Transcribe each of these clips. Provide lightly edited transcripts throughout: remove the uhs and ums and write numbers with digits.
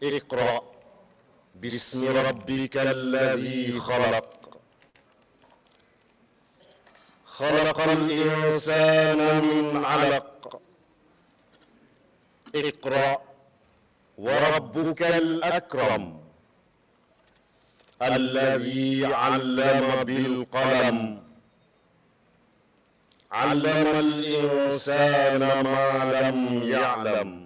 اقرأ باسم ربك الذي خلق خلق الإنسان من علق اقرأ وربك الأكرم الذي علم بالقلم علم الإنسان ما لم يعلم.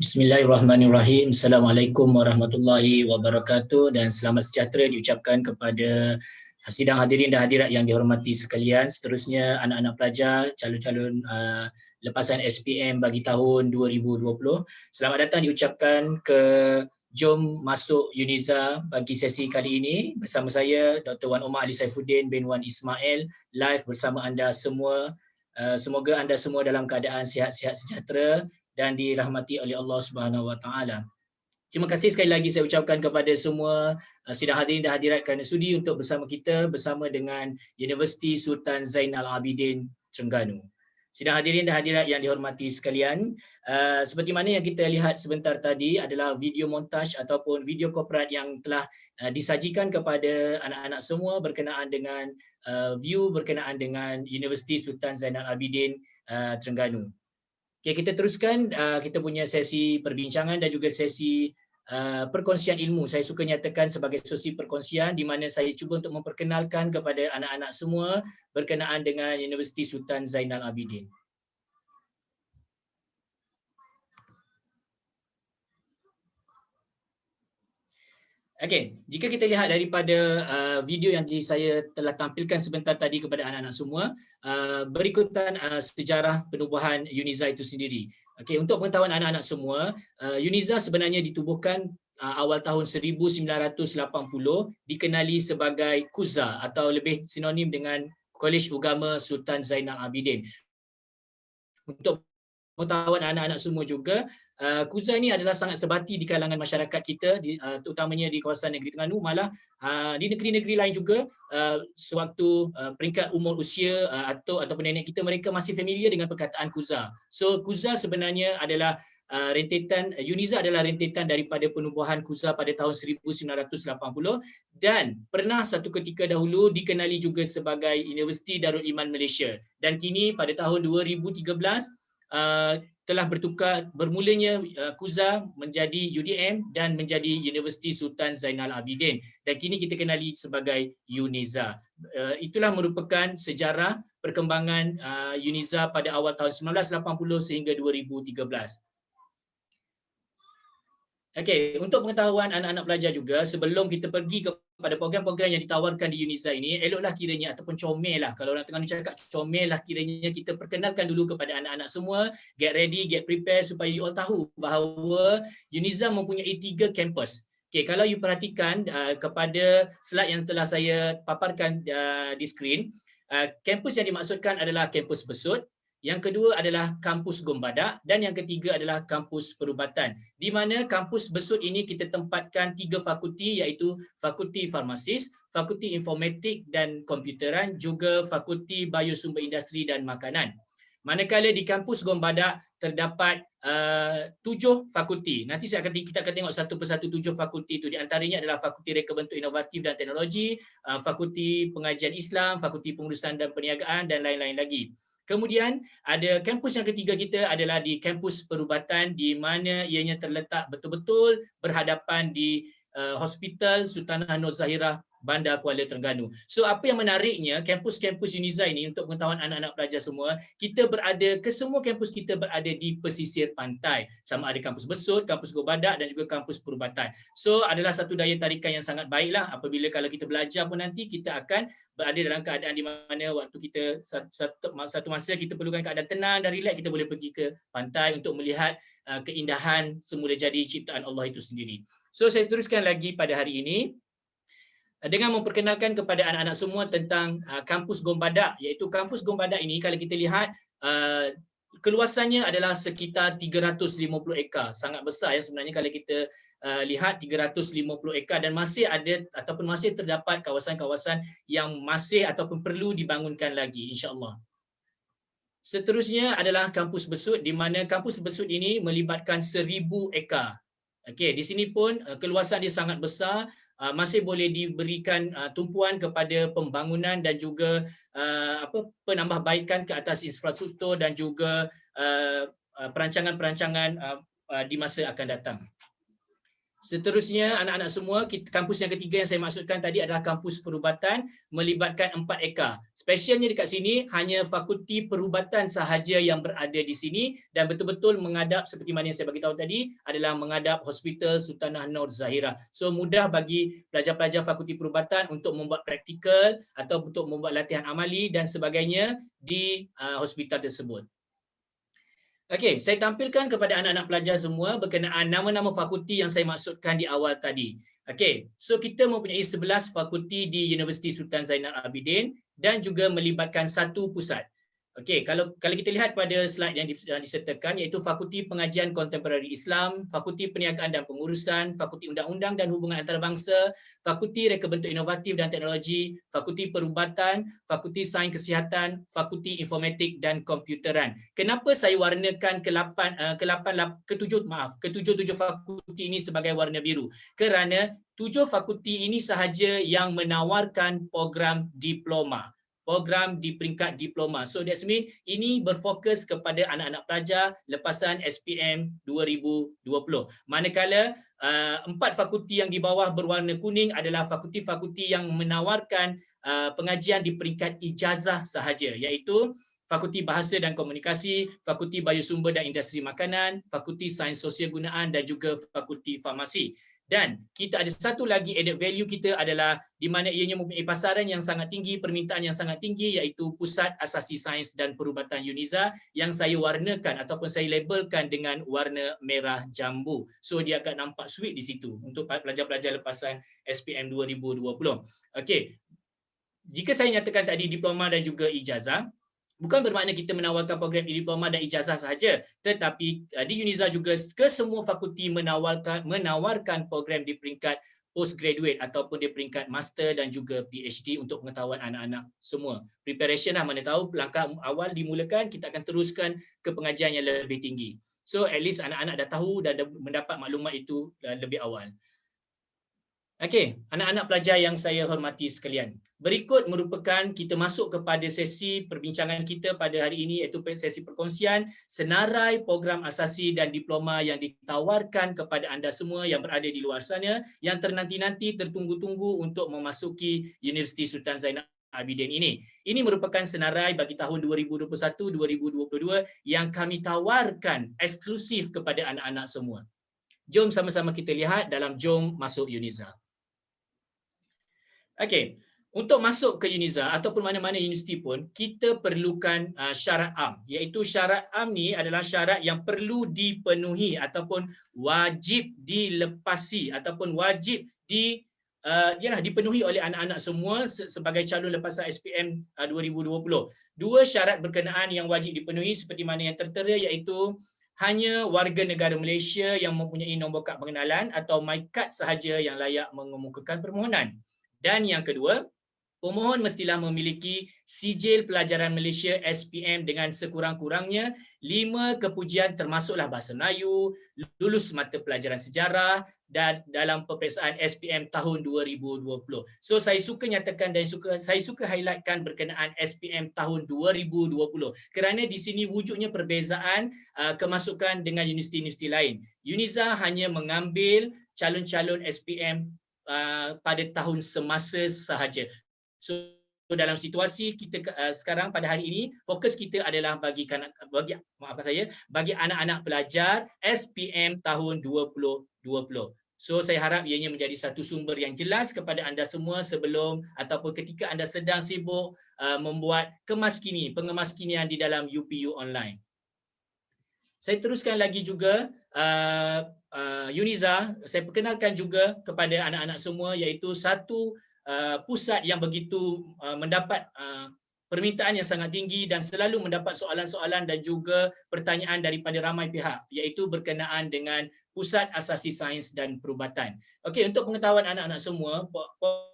Bismillahirrahmanirrahim. Assalamualaikum warahmatullahi wabarakatuh dan selamat sejahtera diucapkan kepada sidang hadirin dan hadirat yang dihormati sekalian. Seterusnya anak-anak pelajar calon-calon lepasan SPM bagi tahun 2020. Selamat datang diucapkan ke Jom Masuk Uniza bagi sesi kali ini bersama saya Dr. Wan Omar Ali Saifuddin bin Wan Ismail live bersama anda semua. Semoga anda semua dalam keadaan sihat-sihat sejahtera dan dirahmati oleh Allah Subhanahu Wa Taala. Terima kasih sekali lagi saya ucapkan kepada semua sidang hadirin dan hadirat kerana sudi untuk bersama kita bersama dengan Universiti Sultan Zainal Abidin Terengganu. Sidang hadirin dan hadirat yang dihormati sekalian, seperti mana yang kita lihat sebentar tadi adalah video montaj ataupun video korporat yang telah disajikan kepada anak-anak semua berkenaan dengan view berkenaan dengan Universiti Sultan Zainal Abidin Terengganu. Okay, kita teruskan kita punya sesi perbincangan dan juga sesi perkongsian ilmu. Saya suka nyatakan sebagai sesi perkongsian di mana saya cuba untuk memperkenalkan kepada anak-anak semua berkenaan dengan Universiti Sultan Zainal Abidin. Okey, jika kita lihat daripada video yang saya telah tampilkan sebentar tadi kepada anak-anak semua, berikutan sejarah penubuhan UNIZA itu sendiri. Okey, untuk pengetahuan anak-anak semua, UNIZA sebenarnya ditubuhkan awal tahun 1980, dikenali sebagai KUZA atau lebih sinonim dengan Kolej Ugama Sultan Zainal Abidin. Untuk pengetahuan anak-anak semua juga, KUZA ini adalah sangat sebati di kalangan masyarakat kita, terutamanya di kawasan negeri Terengganu, malah di negeri-negeri lain juga sewaktu peringkat umur usia ataupun nenek kita, mereka masih familiar dengan perkataan KUZA. So KUZA sebenarnya adalah rentetan, UNIZA adalah rentetan daripada penubuhan KUZA pada tahun 1980 dan pernah satu ketika dahulu dikenali juga sebagai Universiti Darul Iman Malaysia, dan kini pada tahun 2013 telah bermulanya KUZA menjadi UDM dan menjadi Universiti Sultan Zainal Abidin, dan kini kita kenali sebagai UNIZA. Itulah merupakan sejarah perkembangan UNIZA pada awal tahun 1980 sehingga 2013. Okey, untuk pengetahuan anak-anak pelajar juga, sebelum kita pergi kepada program-program yang ditawarkan di UNIZA ini, eloklah kiranya ataupun comel lah, kalau orang Terengganu cakap comel lah, kiranya kita perkenalkan dulu kepada anak-anak semua, get ready, get prepare supaya you all tahu bahawa UNIZA mempunyai 3 kampus. Okey, kalau you perhatikan kepada slide yang telah saya paparkan di skrin, kampus yang dimaksudkan adalah kampus Besut, yang kedua adalah kampus Gombadak, dan yang ketiga adalah kampus Perubatan. Di mana kampus Besut ini kita tempatkan 3 fakulti, iaitu Fakulti Farmasis, Fakulti Informatik dan Komputeran, juga Fakulti Biosumber Industri dan Makanan. Manakala di kampus Gombadak terdapat 7 fakulti. Nanti kita akan tengok satu persatu 7 fakulti itu. Di antaranya adalah Fakulti Reka Bentuk Inovatif dan Teknologi, Fakulti Pengajian Islam, Fakulti Pengurusan dan Perniagaan, dan lain-lain lagi. Kemudian ada kampus yang ketiga kita adalah di kampus Perubatan, di mana ianya terletak betul-betul berhadapan di Hospital Sultanah Nur Zahirah, Bandar Kuala Terengganu. So apa yang menariknya, kampus-kampus UNIZA ini, untuk pengetahuan anak-anak pelajar semua, kesemua kampus kita berada di pesisir pantai. Sama ada kampus Besut, kampus Gombadak dan juga kampus Perubatan. So adalah satu daya tarikan yang sangat baiklah apabila kalau kita belajar pun nanti kita akan berada dalam keadaan di mana waktu kita satu masa kita perlukan keadaan tenang dan rileks, kita boleh pergi ke pantai untuk melihat keindahan semula jadi ciptaan Allah itu sendiri. So saya teruskan lagi pada hari ini dengan memperkenalkan kepada anak-anak semua tentang kampus Gombadak, iaitu kampus Gombadak ini kalau kita lihat keluasannya adalah sekitar 350 ekar. Sangat besar ya sebenarnya kalau kita lihat 350 ekar, dan masih ada ataupun masih terdapat kawasan-kawasan yang masih ataupun perlu dibangunkan lagi, insya-Allah. Seterusnya adalah kampus Besut, di mana kampus Besut ini melibatkan 1000 ekar. Okey, di sini pun keluasan dia sangat besar, masih boleh diberikan tumpuan kepada pembangunan dan juga penambahbaikan ke atas infrastruktur dan juga perancangan-perancangan di masa akan datang. Seterusnya anak-anak semua, kampus yang ketiga yang saya maksudkan tadi adalah kampus Perubatan, melibatkan 4 ekar. Spesialnya dekat sini hanya Fakulti Perubatan sahaja yang berada di sini, dan betul-betul menghadap seperti mana yang saya bagi tahu tadi adalah menghadap Hospital Sultanah Nur Zahirah. So mudah bagi pelajar-pelajar Fakulti Perubatan untuk membuat praktikal atau untuk membuat latihan amali dan sebagainya di hospital tersebut. Okey, saya tampilkan kepada anak-anak pelajar semua berkenaan nama-nama fakulti yang saya maksudkan di awal tadi. Okey, so kita mempunyai 11 fakulti di Universiti Sultan Zainal Abidin dan juga melibatkan 1 pusat. Okey, kalau kita lihat pada slide yang disertakan, iaitu Fakulti Pengajian Kontemporari Islam, Fakulti Perniagaan dan Pengurusan, Fakulti Undang-Undang dan Hubungan Antarabangsa, Fakulti Reka Bentuk Inovatif dan Teknologi, Fakulti Perubatan, Fakulti Sains Kesihatan, Fakulti Informatik dan Komputeran. Kenapa saya warnakan ketujuh fakulti ini sebagai warna biru? Kerana 7 fakulti ini sahaja yang menawarkan program diploma, program di peringkat diploma. So that's mean ini berfokus kepada anak-anak pelajar lepasan SPM 2020. Manakala 4 fakulti yang di bawah berwarna kuning adalah fakulti-fakulti yang menawarkan pengajian di peringkat ijazah sahaja, iaitu Fakulti Bahasa dan Komunikasi, Fakulti Biosumber dan Industri Makanan, Fakulti Sains Sosial Gunaan dan juga Fakulti Farmasi. Dan kita ada satu lagi added value kita adalah di mana ianya mempunyai pasaran yang sangat tinggi, permintaan yang sangat tinggi, iaitu Pusat Asasi Sains dan Perubatan UNIZA yang saya warnakan ataupun saya labelkan dengan warna merah jambu. So dia akan nampak sweet di situ untuk pelajar-pelajar lepasan SPM 2020. Okey. Jika saya nyatakan tadi diploma dan juga ijazah, bukan bermakna kita menawarkan program diploma dan ijazah sahaja, tetapi di UNIZA juga ke semua fakulti menawarkan program di peringkat postgraduate ataupun di peringkat master dan juga PhD untuk pengetahuan anak-anak semua. Preparation lah, mana tahu langkah awal dimulakan, kita akan teruskan ke pengajian yang lebih tinggi. So at least anak-anak dah tahu dan mendapat maklumat itu lebih awal. Okey, anak-anak pelajar yang saya hormati sekalian. Berikut merupakan kita masuk kepada sesi perbincangan kita pada hari ini, iaitu sesi perkongsian senarai program asasi dan diploma yang ditawarkan kepada anda semua yang berada di luar sana, yang ternanti-nanti tertunggu-tunggu untuk memasuki Universiti Sultan Zainal Abidin ini. Ini merupakan senarai bagi tahun 2021-2022 yang kami tawarkan eksklusif kepada anak-anak semua. Jom sama-sama kita lihat dalam Jom Masuk UNIZA. Okey, untuk masuk ke UNIZA ataupun mana-mana universiti pun, kita perlukan syarat am, iaitu syarat am ni adalah syarat yang perlu dipenuhi ataupun wajib dilepasi ataupun wajib dipenuhi oleh anak-anak semua sebagai calon lepasan SPM 2020. Dua syarat berkenaan yang wajib dipenuhi seperti mana yang tertera, iaitu hanya warga negara Malaysia yang mempunyai nombor kad pengenalan atau MyKad sahaja yang layak mengemukakan permohonan. Dan yang kedua, pemohon mestilah memiliki sijil pelajaran Malaysia SPM dengan sekurang-kurangnya 5 kepujian termasuklah bahasa Melayu, lulus mata pelajaran sejarah dan dalam peperiksaan SPM tahun 2020. So saya suka nyatakan dan saya suka highlightkan berkenaan SPM tahun 2020 kerana di sini wujudnya perbezaan kemasukan dengan universiti-universiti lain. UNIZA hanya mengambil calon-calon SPM pada tahun semasa sahaja. So dalam situasi kita sekarang pada hari ini, fokus kita adalah bagi anak-anak pelajar SPM tahun 2020. So saya harap ianya menjadi satu sumber yang jelas kepada anda semua sebelum ataupun ketika anda sedang sibuk membuat pengemaskinian di dalam UPU online. Saya teruskan lagi juga UNIZA, saya perkenalkan juga kepada anak-anak semua, iaitu satu pusat yang begitu mendapat permintaan yang sangat tinggi dan selalu mendapat soalan-soalan dan juga pertanyaan daripada ramai pihak, iaitu berkenaan dengan Pusat Asasi Sains dan Perubatan. Okey, untuk pengetahuan anak-anak semua,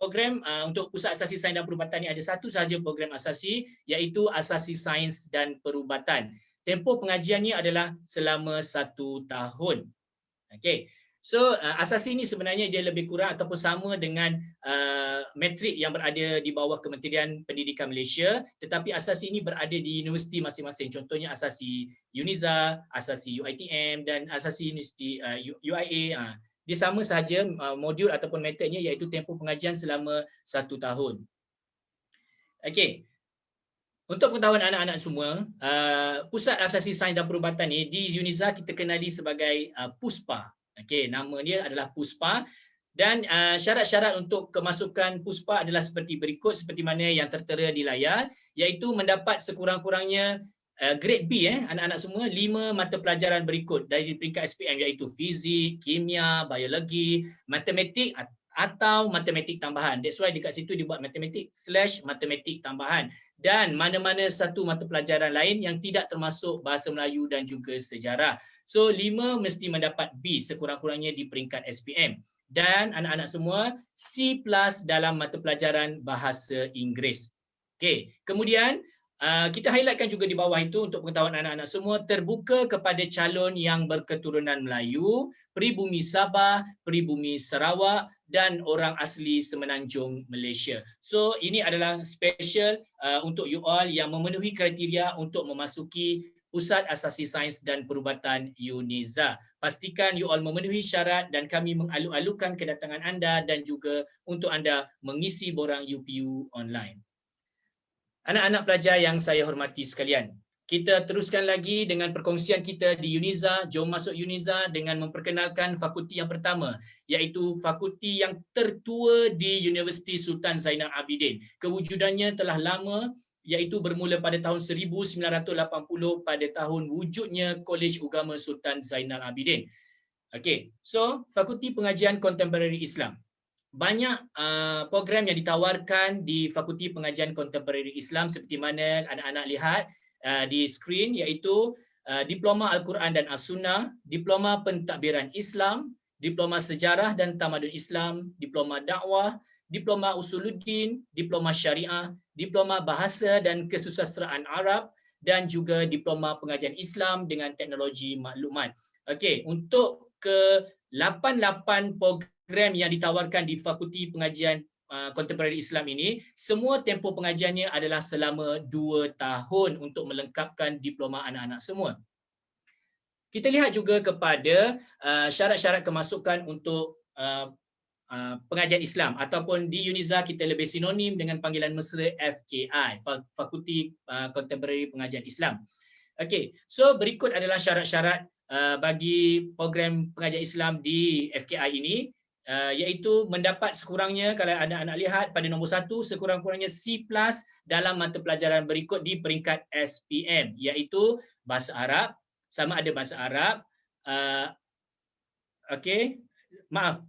program untuk Pusat Asasi Sains dan Perubatan ini ada satu sahaja program asasi, iaitu Asasi Sains dan Perubatan. Tempoh pengajiannya adalah selama 1 tahun. Okey. So asasi ini sebenarnya dia lebih kurang ataupun sama dengan matrik yang berada di bawah Kementerian Pendidikan Malaysia, tetapi asasi ini berada di universiti masing-masing. Contohnya asasi UNIZA, asasi UiTM dan asasi universiti UIA. Dia sama sahaja modul ataupun metodnya, iaitu tempoh pengajian selama 1 tahun. Okey. Untuk pengetahuan anak-anak semua, Pusat Asasi Sains dan Perubatan ni di UNIZA kita kenali sebagai PUSPA. Okey, nama dia adalah PUSPA dan syarat-syarat untuk kemasukan PUSPA adalah seperti berikut, seperti mana yang tertera di layar, iaitu mendapat sekurang-kurangnya grade B anak-anak semua 5 mata pelajaran berikut dari peringkat SPM, iaitu fizik, kimia, biologi, matematik atau matematik tambahan. That's why dekat situ dibuat matematik/matematik tambahan. Dan mana-mana satu mata pelajaran lain yang tidak termasuk bahasa Melayu dan juga sejarah. So 5 mesti mendapat B sekurang-kurangnya di peringkat SPM. Dan anak-anak semua C+ dalam mata pelajaran bahasa Inggeris. Okey, kemudian kita highlightkan juga di bawah itu untuk pengetahuan anak-anak semua, terbuka kepada calon yang berketurunan Melayu, pribumi Sabah, pribumi Sarawak dan orang asli Semenanjung Malaysia. So ini adalah special untuk you all yang memenuhi kriteria untuk memasuki Pusat Asasi Sains dan Perubatan UNIZA. Pastikan you all memenuhi syarat dan kami mengalu-alukan kedatangan anda dan juga untuk anda mengisi borang UPU online. Anak-anak pelajar yang saya hormati sekalian, kita teruskan lagi dengan perkongsian kita di UNIZA. Jom masuk UNIZA dengan memperkenalkan fakulti yang pertama, iaitu fakulti yang tertua di Universiti Sultan Zainal Abidin. Kewujudannya telah lama, iaitu bermula pada tahun 1980 pada tahun wujudnya Kolej Ugama Sultan Zainal Abidin. Okey, so Fakulti Pengajian Kontemporari Islam. Banyak program yang ditawarkan di Fakulti Pengajian Kontemporari Islam seperti mana anak-anak lihat di skrin, iaitu Diploma Al-Quran dan As-Sunnah, Diploma Pentadbiran Islam, Diploma Sejarah dan Tamadun Islam, Diploma Dakwah, Diploma Usuluddin, Diploma Syariah, Diploma Bahasa dan Kesusasteraan Arab dan juga Diploma Pengajian Islam dengan Teknologi Maklumat. Okey, untuk ke-88 program yang ditawarkan di Fakulti Pengajian Kontemporari Islam ini, semua tempoh pengajiannya adalah selama 2 tahun untuk melengkapkan diploma anak-anak semua. Kita lihat juga kepada syarat-syarat kemasukan untuk pengajian Islam ataupun di UNIZA kita lebih sinonim dengan panggilan mesra FKI, Fakulti Kontemporari Pengajian Islam. Okey, so berikut adalah syarat-syarat bagi program pengajian Islam di FKI ini, iaitu mendapat sekurangnya, kalau anak-anak lihat pada nombor 1, sekurang-kurangnya C+ dalam mata pelajaran berikut di peringkat SPM, iaitu bahasa Arab, sama ada bahasa Arab,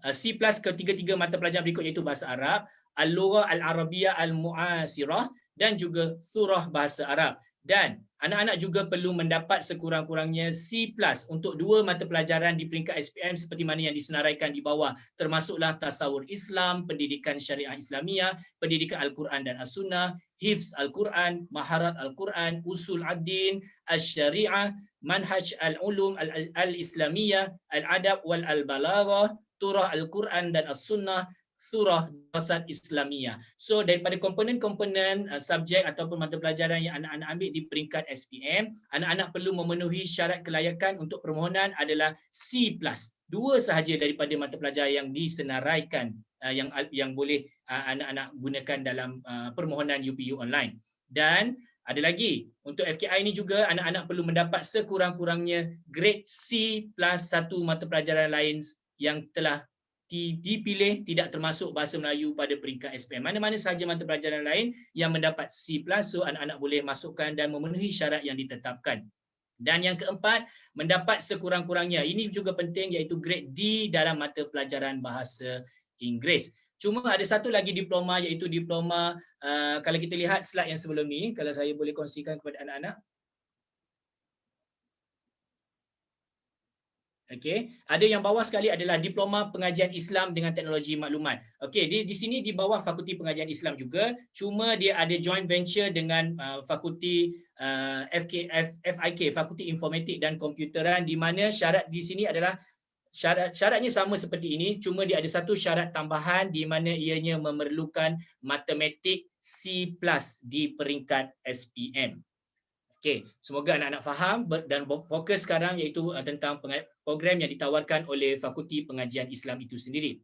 C+ ketiga-tiga mata pelajaran berikut iaitu bahasa Arab, Al-Lughah Al-Arabiyah Al-Mu'asirah dan juga surah bahasa Arab. Dan anak-anak juga perlu mendapat sekurang-kurangnya C+ untuk 2 mata pelajaran di peringkat SPM seperti mana yang disenaraikan di bawah, termasuklah Tasawur Islam, Pendidikan Syariah Islamiah, Pendidikan Al-Quran dan As-Sunnah, Hifz Al-Quran, Maharat Al-Quran, Usul Ad-Din, Asy-Syariah, Manhaj Al-Ulum Al-Islamiyah, Al-Adab wal Al-Balaghah, Turah Al-Quran dan As-Sunnah, Surah Darasat Islamiyah. So daripada komponen-komponen subjek ataupun mata pelajaran yang anak-anak ambil di peringkat SPM, anak-anak perlu memenuhi syarat kelayakan untuk permohonan adalah C+. 2 sahaja daripada mata pelajaran yang disenaraikan yang boleh anak-anak gunakan dalam permohonan UPU online. Dan ada lagi, untuk FKI ini juga anak-anak perlu mendapat sekurang-kurangnya grade C+ 1 mata pelajaran lain yang telah dipilih tidak termasuk bahasa Melayu pada peringkat SPM. Mana-mana sahaja mata pelajaran lain yang mendapat C+, so anak-anak boleh masukkan dan memenuhi syarat yang ditetapkan. Dan yang keempat, mendapat sekurang-kurangnya, ini juga penting, iaitu grade D dalam mata pelajaran bahasa Inggeris. Cuma ada satu lagi diploma, iaitu diploma, kalau kita lihat slide yang sebelum ni, kalau saya boleh kongsikan kepada anak-anak. Okey, ada yang bawah sekali adalah Diploma Pengajian Islam dengan Teknologi Maklumat. Okey, di sini di bawah Fakulti Pengajian Islam juga, cuma dia ada joint venture dengan Fakulti FIK, Fakulti Informatik dan Komputeran, di mana syarat di sini adalah syaratnya sama seperti ini, cuma dia ada satu syarat tambahan di mana ianya memerlukan matematik C+ di peringkat SPM. Okey, semoga anak-anak faham dan fokus sekarang iaitu tentang program yang ditawarkan oleh Fakulti Pengajian Islam itu sendiri.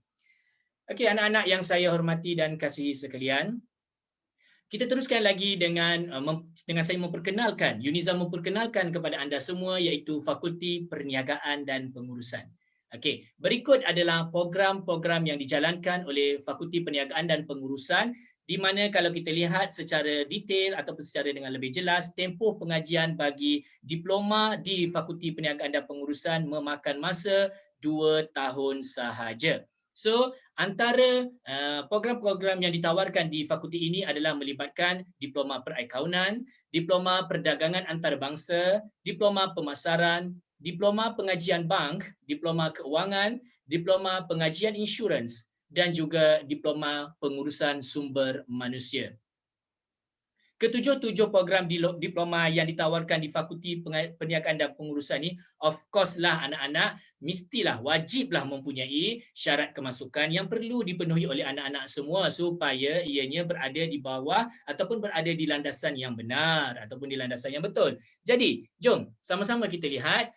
Okey, anak-anak yang saya hormati dan kasihi sekalian, kita teruskan lagi dengan saya memperkenalkan, UNIZA memperkenalkan kepada anda semua iaitu Fakulti Perniagaan dan Pengurusan. Okey, berikut adalah program-program yang dijalankan oleh Fakulti Perniagaan dan Pengurusan, di mana kalau kita lihat secara detail ataupun secara dengan lebih jelas, tempoh pengajian bagi diploma di Fakulti Perniagaan dan Pengurusan memakan masa 2 tahun sahaja. So antara program-program yang ditawarkan di fakulti ini adalah melibatkan diploma perakaunan, diploma perdagangan antarabangsa, diploma pemasaran, diploma pengajian bank, diploma keuangan, diploma pengajian insurans dan juga diploma pengurusan sumber manusia. Ketujuh program diploma yang ditawarkan di Fakulti Perniagaan dan Pengurusan ni, of course lah anak-anak mestilah wajiblah mempunyai syarat kemasukan yang perlu dipenuhi oleh anak-anak semua supaya ianya berada di bawah ataupun berada di landasan yang benar ataupun di landasan yang betul. Jadi, jom sama-sama kita lihat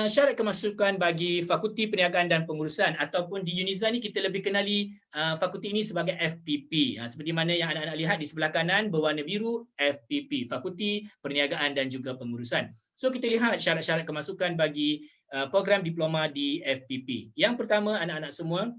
syarat kemasukan bagi Fakulti Perniagaan dan Pengurusan ataupun di UNIZA ni kita lebih kenali fakulti ini sebagai FPP. Seperti mana yang anak-anak lihat di sebelah kanan berwarna biru, FPP, Fakulti Perniagaan dan juga Pengurusan. So kita lihat syarat-syarat kemasukan bagi program diploma di FPP. Yang pertama anak-anak semua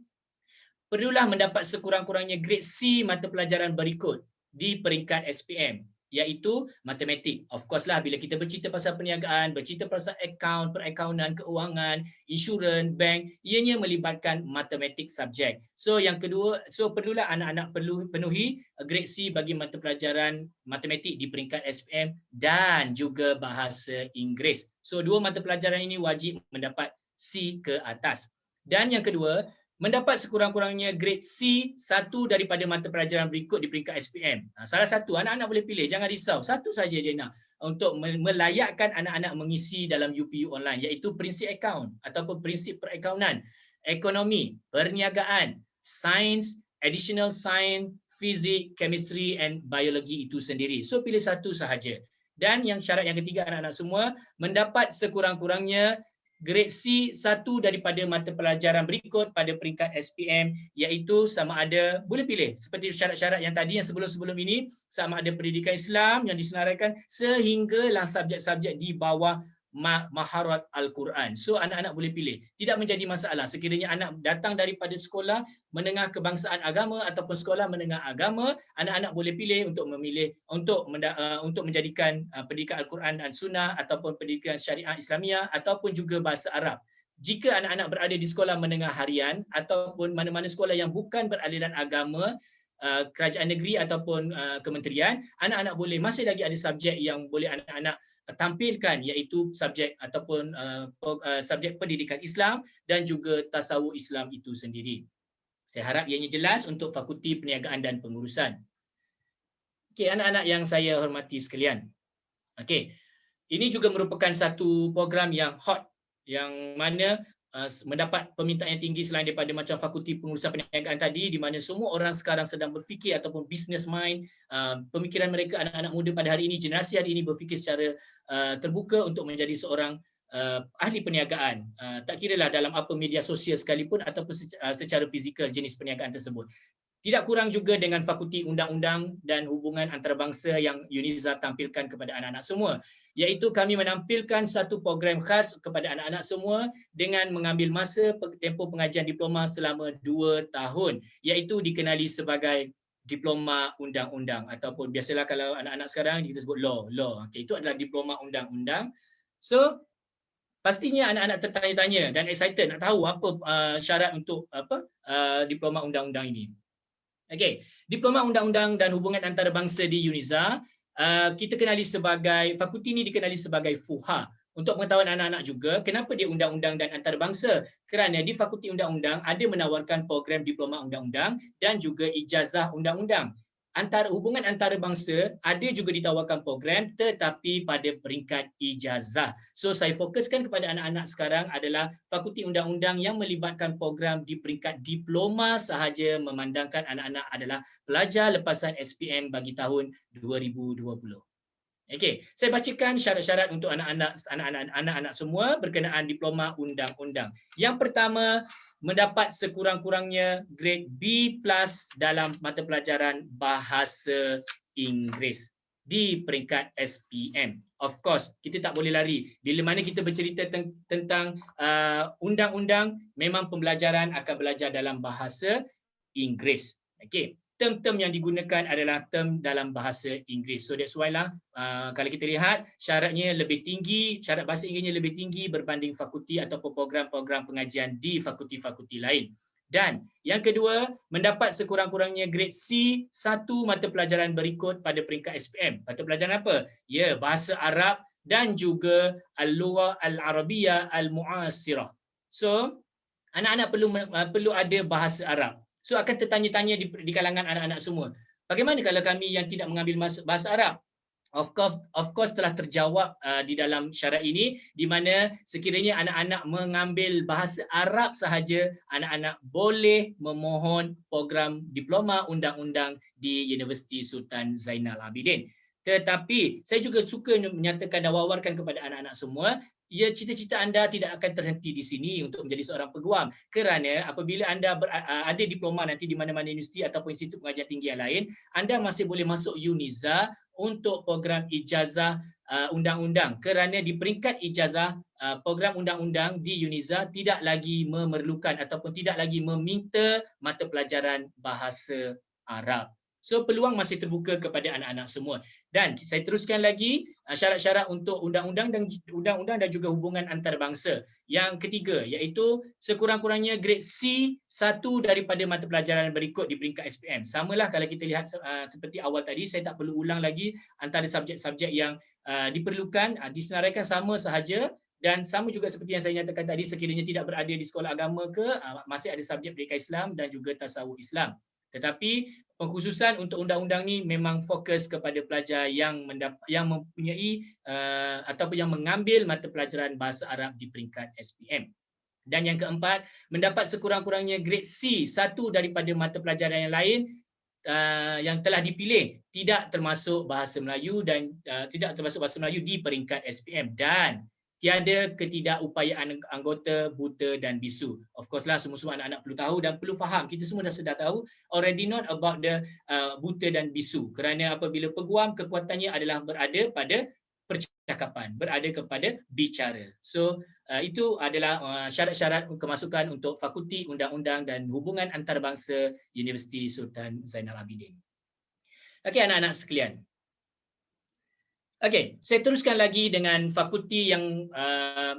perlulah mendapat sekurang-kurangnya grade C mata pelajaran berikut di peringkat SPM, iaitu matematik. Of course lah bila kita bercerita pasal perniagaan, bercerita pasal akaun, perakaunan, keuangan, insurans, bank, ianya melibatkan matematik subjek. So yang kedua, perlulah anak-anak perlu penuhi grade C bagi mata pelajaran matematik di peringkat SPM dan juga bahasa Inggeris. So dua mata pelajaran ini wajib mendapat C ke atas. Dan yang kedua, mendapat sekurang-kurangnya grade C satu daripada mata pelajaran berikut di peringkat SPM. Salah satu, anak-anak boleh pilih, jangan risau. Satu saja Jena untuk melayakkan anak-anak mengisi dalam UPU online, iaitu prinsip akaun ataupun prinsip perakaunan, ekonomi, perniagaan, sains, additional science, fizik, chemistry and biologi itu sendiri. So pilih satu sahaja. Dan yang syarat yang ketiga anak-anak semua mendapat sekurang-kurangnya grade C satu daripada mata pelajaran berikut pada peringkat SPM, iaitu sama ada, boleh pilih seperti syarat-syarat yang tadi yang sebelum-sebelum ini, sama ada pendidikan Islam yang disenaraikan sehinggalah subjek-subjek di bawah maharat Al-Quran. So anak-anak boleh pilih. Tidak menjadi masalah sekiranya anak datang daripada sekolah menengah kebangsaan agama ataupun sekolah menengah agama, anak-anak boleh pilih untuk memilih untuk menjadikan pendidikan Al-Quran dan Sunnah ataupun pendidikan Syariah Islamiah ataupun juga bahasa Arab. Jika anak-anak berada di sekolah menengah harian ataupun mana-mana sekolah yang bukan beraliran agama, kerajaan negeri ataupun kementerian, anak-anak boleh, masih lagi ada subjek yang boleh anak-anak tampilkan, iaitu subjek ataupun subjek pendidikan Islam dan juga tasawuf Islam itu sendiri. Saya harap ianya jelas untuk Fakulti Perniagaan dan Pengurusan. Okey, anak-anak yang saya hormati sekalian. Okey, ini juga merupakan satu program yang hot, yang mana mendapat permintaan yang tinggi selain daripada macam Fakulti Pengurusan Perniagaan tadi, di mana semua orang sekarang sedang berfikir ataupun business mind, pemikiran mereka anak-anak muda pada hari ini, generasi hari ini berfikir secara terbuka untuk menjadi seorang ahli perniagaan, tak kiralah dalam apa media sosial sekalipun ataupun secara fizikal jenis perniagaan tersebut. Tidak kurang juga dengan Fakulti Undang-Undang dan Hubungan Antarabangsa yang UNIZA tampilkan kepada anak-anak semua, iaitu kami menampilkan satu program khas kepada anak-anak semua dengan mengambil masa tempoh pengajian diploma selama 2 tahun, iaitu dikenali sebagai diploma undang-undang ataupun biasalah kalau anak-anak sekarang kita sebut law. Okay, itu adalah diploma undang-undang. So pastinya anak-anak tertanya-tanya dan excited nak tahu apa syarat untuk diploma undang-undang ini. Okey, diploma undang-undang dan hubungan antarabangsa di UNIZA, kita kenali sebagai, fakulti ini dikenali sebagai FUHA. Untuk pengetahuan anak-anak juga, kenapa dia undang-undang dan antarabangsa? Kerana di Fakulti Undang-Undang ada menawarkan program diploma undang-undang dan juga ijazah undang-undang. Hubungan antarabangsa ada juga ditawarkan program tetapi pada peringkat ijazah. So saya fokuskan kepada anak-anak sekarang adalah Fakulti Undang-Undang yang melibatkan program di peringkat diploma sahaja, memandangkan anak-anak adalah pelajar lepasan SPM bagi tahun 2020. Okey, saya bacakan syarat-syarat untuk anak-anak semua berkenaan diploma undang-undang. Yang pertama, mendapat sekurang-kurangnya grade B+ dalam mata pelajaran bahasa Inggeris di peringkat SPM. Of course, kita tak boleh lari. Bila mana kita bercerita tentang undang-undang, memang pembelajaran akan belajar dalam bahasa Inggeris. Okey. Term-term yang digunakan adalah term dalam bahasa Inggeris. So that's why lah kalau kita lihat syaratnya lebih tinggi, syarat bahasa Inggerisnya lebih tinggi berbanding fakulti ataupun program-program pengajian di fakulti-fakulti lain. Dan yang kedua, mendapat sekurang-kurangnya grade C 1 mata pelajaran berikut pada peringkat SPM. Mata pelajaran apa? Ya, bahasa Arab dan juga Al-Lughah Al-Arabiyyah Al-Mu'asirah. So, anak-anak perlu ada bahasa Arab. So akan tertanya-tanya di kalangan anak-anak semua. Bagaimana kalau kami yang tidak mengambil bahasa Arab? Of course telah terjawab di dalam syarat ini, di mana sekiranya anak-anak mengambil bahasa Arab sahaja, anak-anak boleh memohon program diploma undang-undang di Universiti Sultan Zainal Abidin. Tetapi saya juga suka menyatakan dan wawarkan kepada anak-anak semua, ya, cita-cita anda tidak akan terhenti di sini untuk menjadi seorang peguam, kerana apabila anda ada diploma nanti di mana-mana universiti ataupun institut pengajian tinggi yang lain, anda masih boleh masuk UNIZA untuk program ijazah undang-undang, kerana di peringkat ijazah program undang-undang di UNIZA tidak lagi memerlukan ataupun tidak lagi meminta mata pelajaran bahasa Arab. So peluang masih terbuka kepada anak-anak semua. Dan saya teruskan lagi syarat-syarat untuk undang-undang dan juga hubungan antarabangsa. Yang ketiga iaitu sekurang-kurangnya grade C 1 daripada mata pelajaran berikut di peringkat SPM. Samalah kalau kita lihat seperti awal tadi, saya tak perlu ulang lagi antara subjek-subjek yang diperlukan, disenaraikan sama sahaja. Dan sama juga seperti yang saya nyatakan tadi, sekiranya tidak berada di sekolah agama ke, masih ada subjek pendidikan Islam dan juga tasawuf Islam. Tetapi pengkhususan untuk undang-undang ni memang fokus kepada pelajar yang mempunyai ataupun yang mengambil mata pelajaran bahasa Arab di peringkat SPM. Dan yang keempat, mendapat sekurang-kurangnya grade C 1 daripada mata pelajaran yang lain yang telah dipilih tidak termasuk bahasa Melayu dan tidak termasuk bahasa Melayu di peringkat SPM, dan tiada ketidakupayaan anggota buta dan bisu. Of course lah, semua anak-anak perlu tahu dan perlu faham. Kita semua dah sedar tahu, already not about the buta dan bisu. Kerana apabila peguam, kekuatannya adalah berada pada percakapan, berada kepada bicara. So itu adalah syarat-syarat kemasukan untuk Fakulti Undang-Undang dan Hubungan Antarabangsa Universiti Sultan Zainal Abidin. Okey anak-anak sekalian. Okey, saya teruskan lagi dengan fakulti yang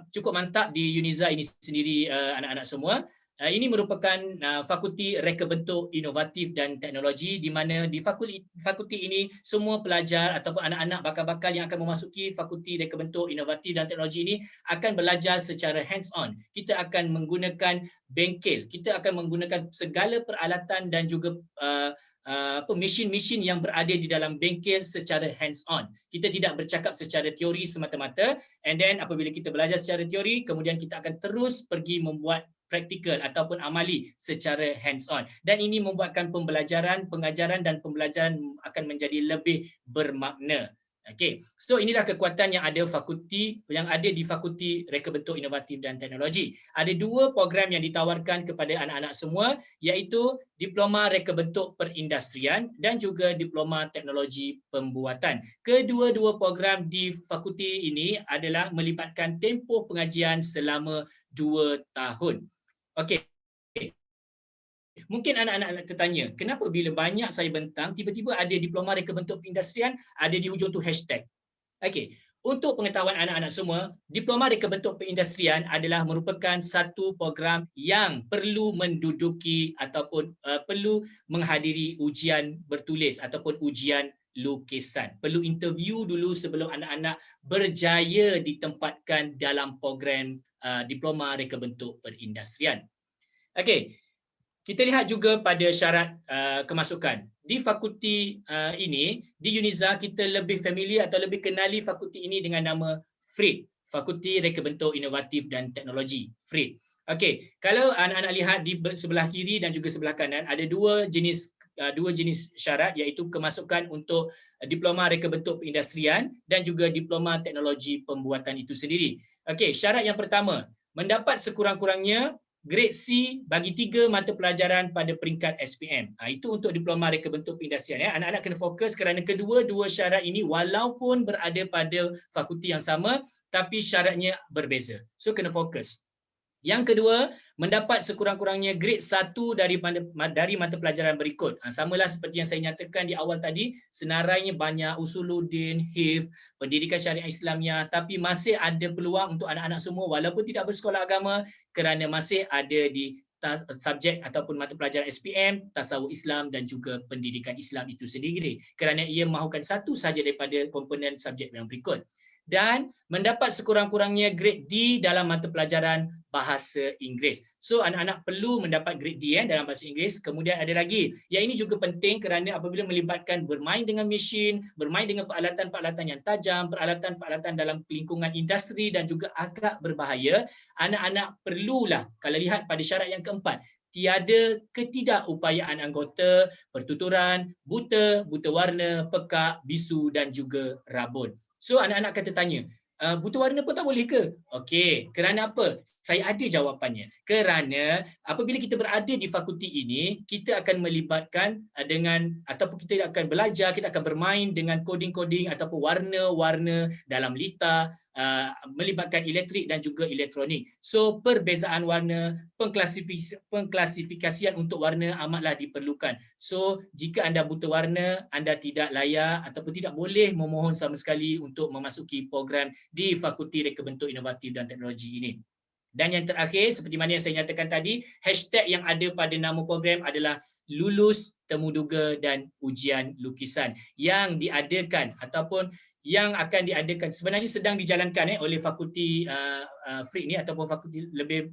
cukup mantap di UNIZA ini sendiri, anak-anak semua. Ini merupakan fakulti reka bentuk inovatif dan teknologi, di mana di fakulti ini semua pelajar ataupun anak-anak bakal-bakal yang akan memasuki fakulti reka bentuk inovatif dan teknologi ini akan belajar secara hands on. Kita akan menggunakan bengkel, kita akan menggunakan segala peralatan dan juga mesin-mesin yang berada di dalam bengkel secara hands on. Kita tidak bercakap secara teori semata-mata, and then apabila kita belajar secara teori, kemudian kita akan terus pergi membuat praktikal ataupun amali secara hands on, dan ini membuatkan pembelajaran, pengajaran dan pembelajaran akan menjadi lebih bermakna. Okey, so inilah kekuatan yang ada di Fakulti Reka Bentuk Inovatif dan Teknologi. Ada dua program yang ditawarkan kepada anak-anak semua, iaitu Diploma Reka Bentuk Perindustrian dan juga Diploma Teknologi Pembuatan. Kedua-dua program di fakulti ini adalah melibatkan tempoh pengajian selama 2 tahun. Okey. Mungkin anak-anak tertanya, kenapa bila banyak saya bentang, tiba-tiba ada diploma reka bentuk perindustrian, ada di hujung tu hashtag. Okey, untuk pengetahuan anak-anak semua, diploma reka bentuk perindustrian adalah merupakan satu program yang perlu menduduki ataupun perlu menghadiri ujian bertulis ataupun ujian lukisan. Perlu interview dulu sebelum anak-anak berjaya ditempatkan dalam program diploma reka bentuk perindustrian. Okey. Kita lihat juga pada syarat kemasukan. Di fakulti ini, di UNIZA, kita lebih familiar atau lebih kenali fakulti ini dengan nama FRIT, Fakulti Reka Bentuk Inovatif dan Teknologi, FRIT. Okey, kalau anak-anak lihat di sebelah kiri dan juga sebelah kanan, ada dua jenis syarat, iaitu kemasukan untuk Diploma Reka Bentuk Perindustrian dan juga Diploma Teknologi Pembuatan itu sendiri. Okey, syarat yang pertama, mendapat sekurang-kurangnya grade C bagi 3 mata pelajaran pada peringkat SPM. Itu untuk Diploma Reka Bentuk Perindustrian. Anak-anak kena fokus kerana kedua-dua syarat ini walaupun berada pada fakulti yang sama, tapi syaratnya berbeza. So kena fokus. Yang kedua, mendapat sekurang-kurangnya grade 1 dari mata pelajaran berikut. Samalah seperti yang saya nyatakan di awal tadi, senarainya banyak, usuluddin, hifz, pendidikan syariah Islamiyah, tapi masih ada peluang untuk anak-anak semua walaupun tidak bersekolah agama kerana masih ada di subjek ataupun mata pelajaran SPM, tasawuf Islam dan juga pendidikan Islam itu sendiri, kerana ia mahukan satu sahaja daripada komponen subjek yang berikut. Dan mendapat sekurang-kurangnya grade D dalam mata pelajaran bahasa Inggeris. So anak-anak perlu mendapat grade D dalam bahasa Inggeris. Kemudian ada lagi, yang ini juga penting kerana apabila melibatkan bermain dengan mesin, bermain dengan peralatan-peralatan yang tajam, peralatan-peralatan dalam lingkungan industri dan juga agak berbahaya, anak-anak perlulah, kalau lihat pada syarat yang keempat, tiada ketidakupayaan anggota, pertuturan, buta, buta warna, pekak, bisu dan juga rabun. So anak-anak kata tanya, buta warna pun tak boleh ke? Okey, kerana apa? Saya ada jawapannya. Kerana apabila kita berada di fakulti ini, kita akan melibatkan dengan ataupun kita akan belajar, kita akan bermain dengan koding-koding ataupun warna-warna dalam litar, melibatkan elektrik dan juga elektronik. So perbezaan warna, pengklasifikasian untuk warna amatlah diperlukan. So jika anda buta warna, anda tidak layak ataupun tidak boleh memohon sama sekali untuk memasuki program di Fakulti Reka Bentuk Inovatif dan Teknologi ini. Dan yang terakhir, seperti mana yang saya nyatakan tadi, hashtag yang ada pada nama program adalah lulus temuduga dan ujian lukisan yang diadakan ataupun yang akan diadakan, sebenarnya sedang dijalankan oleh fakulti FRIK ni ataupun fakulti lebih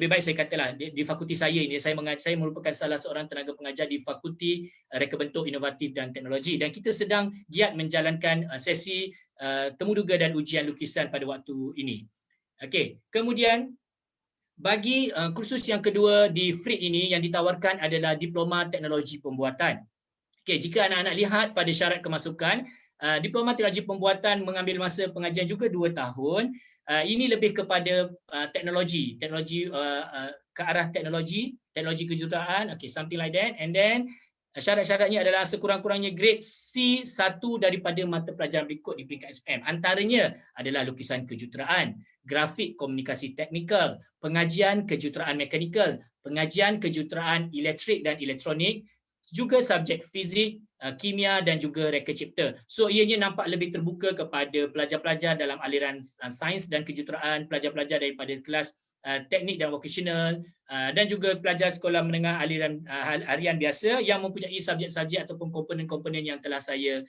baik saya katalah di fakulti saya ini, saya merupakan salah seorang tenaga pengajar di Fakulti Reka Bentuk Inovatif dan Teknologi, dan kita sedang giat menjalankan sesi temuduga dan ujian lukisan pada waktu ini. Okey, kemudian bagi kursus yang kedua di FRIK ini yang ditawarkan adalah Diploma Teknologi Pembuatan. Okey, jika anak-anak lihat pada syarat kemasukan, Diploma Teknologi Pembuatan mengambil masa pengajian juga 2 tahun. Ini lebih kepada teknologi ke arah teknologi kejuruteraan, okay, something like that. And then syarat-syaratnya adalah sekurang-kurangnya grade C1 daripada mata pelajaran berikut di peringkat SPM. Antaranya adalah lukisan kejuruteraan, grafik komunikasi teknikal, pengajian kejuruteraan mekanikal, pengajian kejuruteraan elektrik dan elektronik, juga subjek fizik, kimia dan juga reka cipta. So ianya nampak lebih terbuka kepada pelajar-pelajar dalam aliran sains dan kejuruteraan, pelajar-pelajar daripada kelas teknik dan vocational, dan juga pelajar sekolah menengah aliran harian biasa yang mempunyai subjek-subjek ataupun komponen-komponen yang telah saya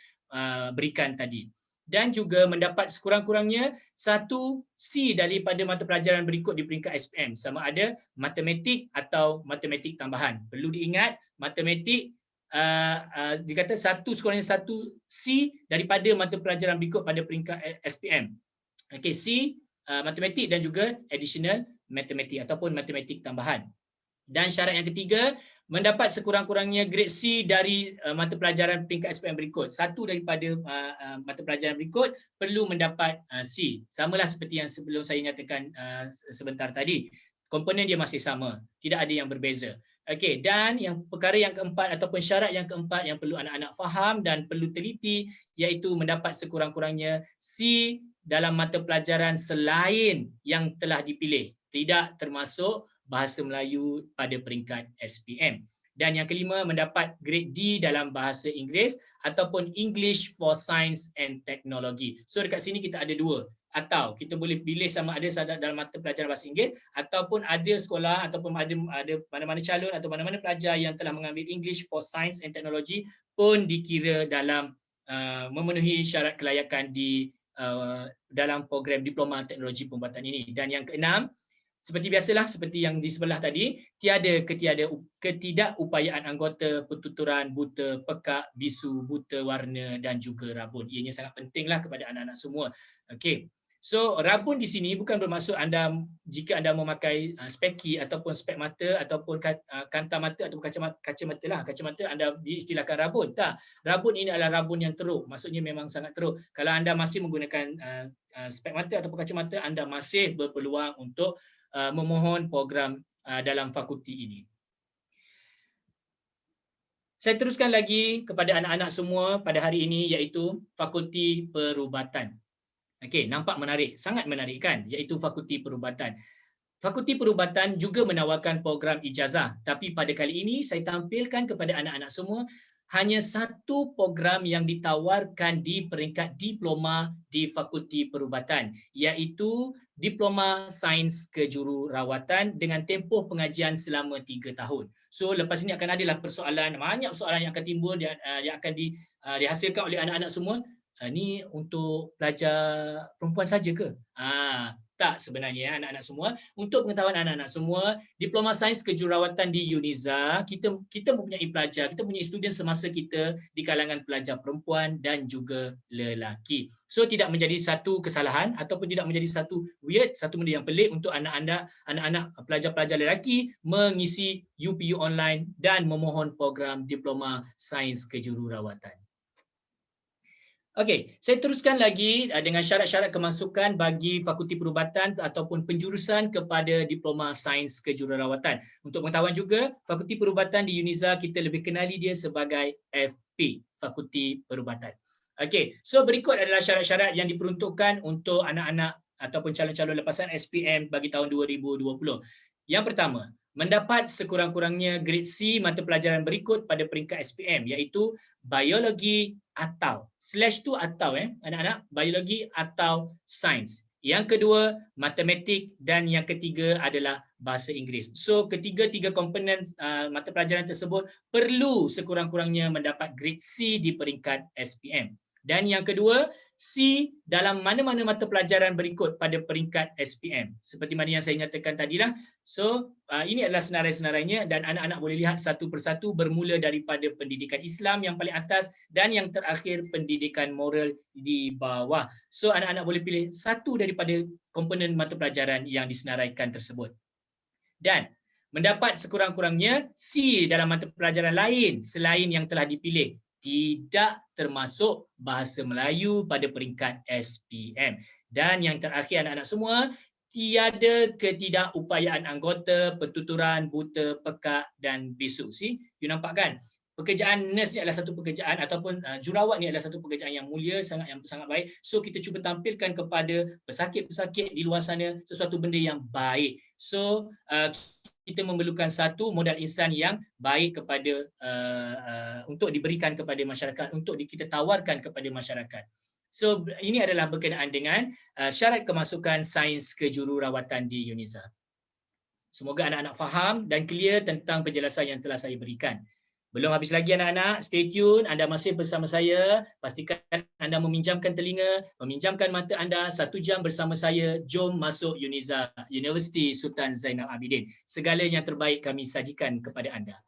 berikan tadi. Dan juga mendapat sekurang-kurangnya 1 C daripada mata pelajaran berikut di peringkat SPM, sama ada matematik atau matematik tambahan. Perlu diingat, matematik dikata sekurang-kurangnya 1 C daripada mata pelajaran berikut pada peringkat SPM. Okey, C matematik dan juga additional matematik ataupun matematik tambahan. Dan syarat yang ketiga, mendapat sekurang-kurangnya grade C dari mata pelajaran peringkat SPM berikut. 1 daripada mata pelajaran berikut perlu mendapat C. Samalah seperti yang sebelum saya nyatakan sebentar tadi. Komponen dia masih sama, tidak ada yang berbeza. Okey, dan yang perkara yang keempat ataupun syarat yang keempat yang perlu anak-anak faham dan perlu teliti, iaitu mendapat sekurang-kurangnya C dalam mata pelajaran selain yang telah dipilih, tidak termasuk bahasa Melayu pada peringkat SPM. Dan yang kelima, mendapat grade D dalam bahasa Inggeris ataupun English for Science and Technology. So dekat sini kita ada 2. Atau kita boleh pilih sama ada dalam mata pelajaran bahasa Inggeris ataupun ada sekolah ataupun ada mana-mana calon atau mana-mana pelajar yang telah mengambil English for Science and Technology pun dikira dalam memenuhi syarat kelayakan di dalam program Diploma Teknologi Pembuatan ini. Dan yang keenam, seperti biasalah, seperti yang di sebelah tadi, tiada ketidakupayaan anggota, pertuturan, buta, pekak, bisu, buta warna dan juga rabun. Ianya sangat pentinglah kepada anak-anak semua. Okey. So rabun di sini bukan bermaksud jika anda memakai speki ataupun spek mata ataupun kanta mata ataupun kacamata lah. Kacamata anda diistilahkan rabun. Tak. Rabun ini adalah rabun yang teruk. Maksudnya memang sangat teruk. Kalau anda masih menggunakan spek mata ataupun kacamata, anda masih berpeluang untuk memohon program dalam fakulti ini. Saya teruskan lagi kepada anak-anak semua pada hari ini, iaitu Fakulti Perubatan. Okey, nampak menarik, sangat menarik kan, iaitu Fakulti Perubatan. Fakulti Perubatan juga menawarkan program ijazah, tapi pada kali ini saya tampilkan kepada anak-anak semua hanya satu program yang ditawarkan di peringkat diploma di Fakulti Perubatan, iaitu Diploma Sains Kejururawatan dengan tempoh pengajian selama 3 tahun. So lepas ini akan adalah persoalan, banyak soalan yang akan timbul yang akan dihasilkan oleh anak-anak semua. Ni untuk pelajar perempuan saja ke? Tak sebenarnya anak-anak semua. Untuk pengetahuan anak-anak semua, Diploma Sains Kejururawatan di UNIZA, kita mempunyai pelajar, kita mempunyai student semasa kita di kalangan pelajar perempuan dan juga lelaki. So tidak menjadi satu kesalahan ataupun tidak menjadi satu weird, satu benda yang pelik untuk anak-anak pelajar-pelajar lelaki mengisi UPU online dan memohon program Diploma Sains Kejururawatan. Okey, saya teruskan lagi dengan syarat-syarat kemasukan bagi Fakulti Perubatan ataupun penjurusan kepada Diploma Sains Kejururawatan. Untuk pengetahuan juga, Fakulti Perubatan di UNIZA kita lebih kenali dia sebagai FP, Fakulti Perubatan. Okey, so berikut adalah syarat-syarat yang diperuntukkan untuk anak-anak ataupun calon-calon lepasan SPM bagi tahun 2020. Yang pertama, mendapat sekurang-kurangnya grade C mata pelajaran berikut pada peringkat SPM, iaitu biologi atau anak-anak, biologi atau sains. Yang kedua, matematik, dan yang ketiga adalah bahasa Inggeris. So ketiga-tiga komponen mata pelajaran tersebut perlu sekurang-kurangnya mendapat grade C di peringkat SPM. Dan yang kedua, C dalam mana-mana mata pelajaran berikut pada peringkat SPM. Seperti mana yang saya nyatakan tadilah. So, ini adalah senarai-senarainya dan anak-anak boleh lihat satu persatu bermula daripada pendidikan Islam yang paling atas dan yang terakhir pendidikan moral di bawah. So, anak-anak boleh pilih satu daripada komponen mata pelajaran yang disenaraikan tersebut. Dan mendapat sekurang-kurangnya C dalam mata pelajaran lain selain yang telah dipilih, tidak termasuk bahasa Melayu pada peringkat SPM. Dan yang terakhir anak-anak semua, tiada ketidakupayaan anggota, pertuturan, buta, pekak dan bisu. See, you nampak kan? Pekerjaan nurse ni adalah satu pekerjaan ataupun jurawat ni adalah satu pekerjaan yang mulia, yang sangat baik. So kita cuba tampilkan kepada pesakit-pesakit di luar sana sesuatu benda yang baik. So kita memerlukan satu modal insan yang baik kepada untuk diberikan kepada masyarakat, untuk kita tawarkan kepada masyarakat. So ini adalah berkenaan dengan syarat kemasukan sains kejururawatan di UNIZA. Semoga anak-anak faham dan clear tentang penjelasan yang telah saya berikan. Belum habis lagi anak-anak, stay tune, anda masih bersama saya. Pastikan anda meminjamkan telinga, meminjamkan mata anda 1 jam bersama saya. Jom masuk UNIZA, Universiti Sultan Zainal Abidin. Segala yang terbaik kami sajikan kepada anda.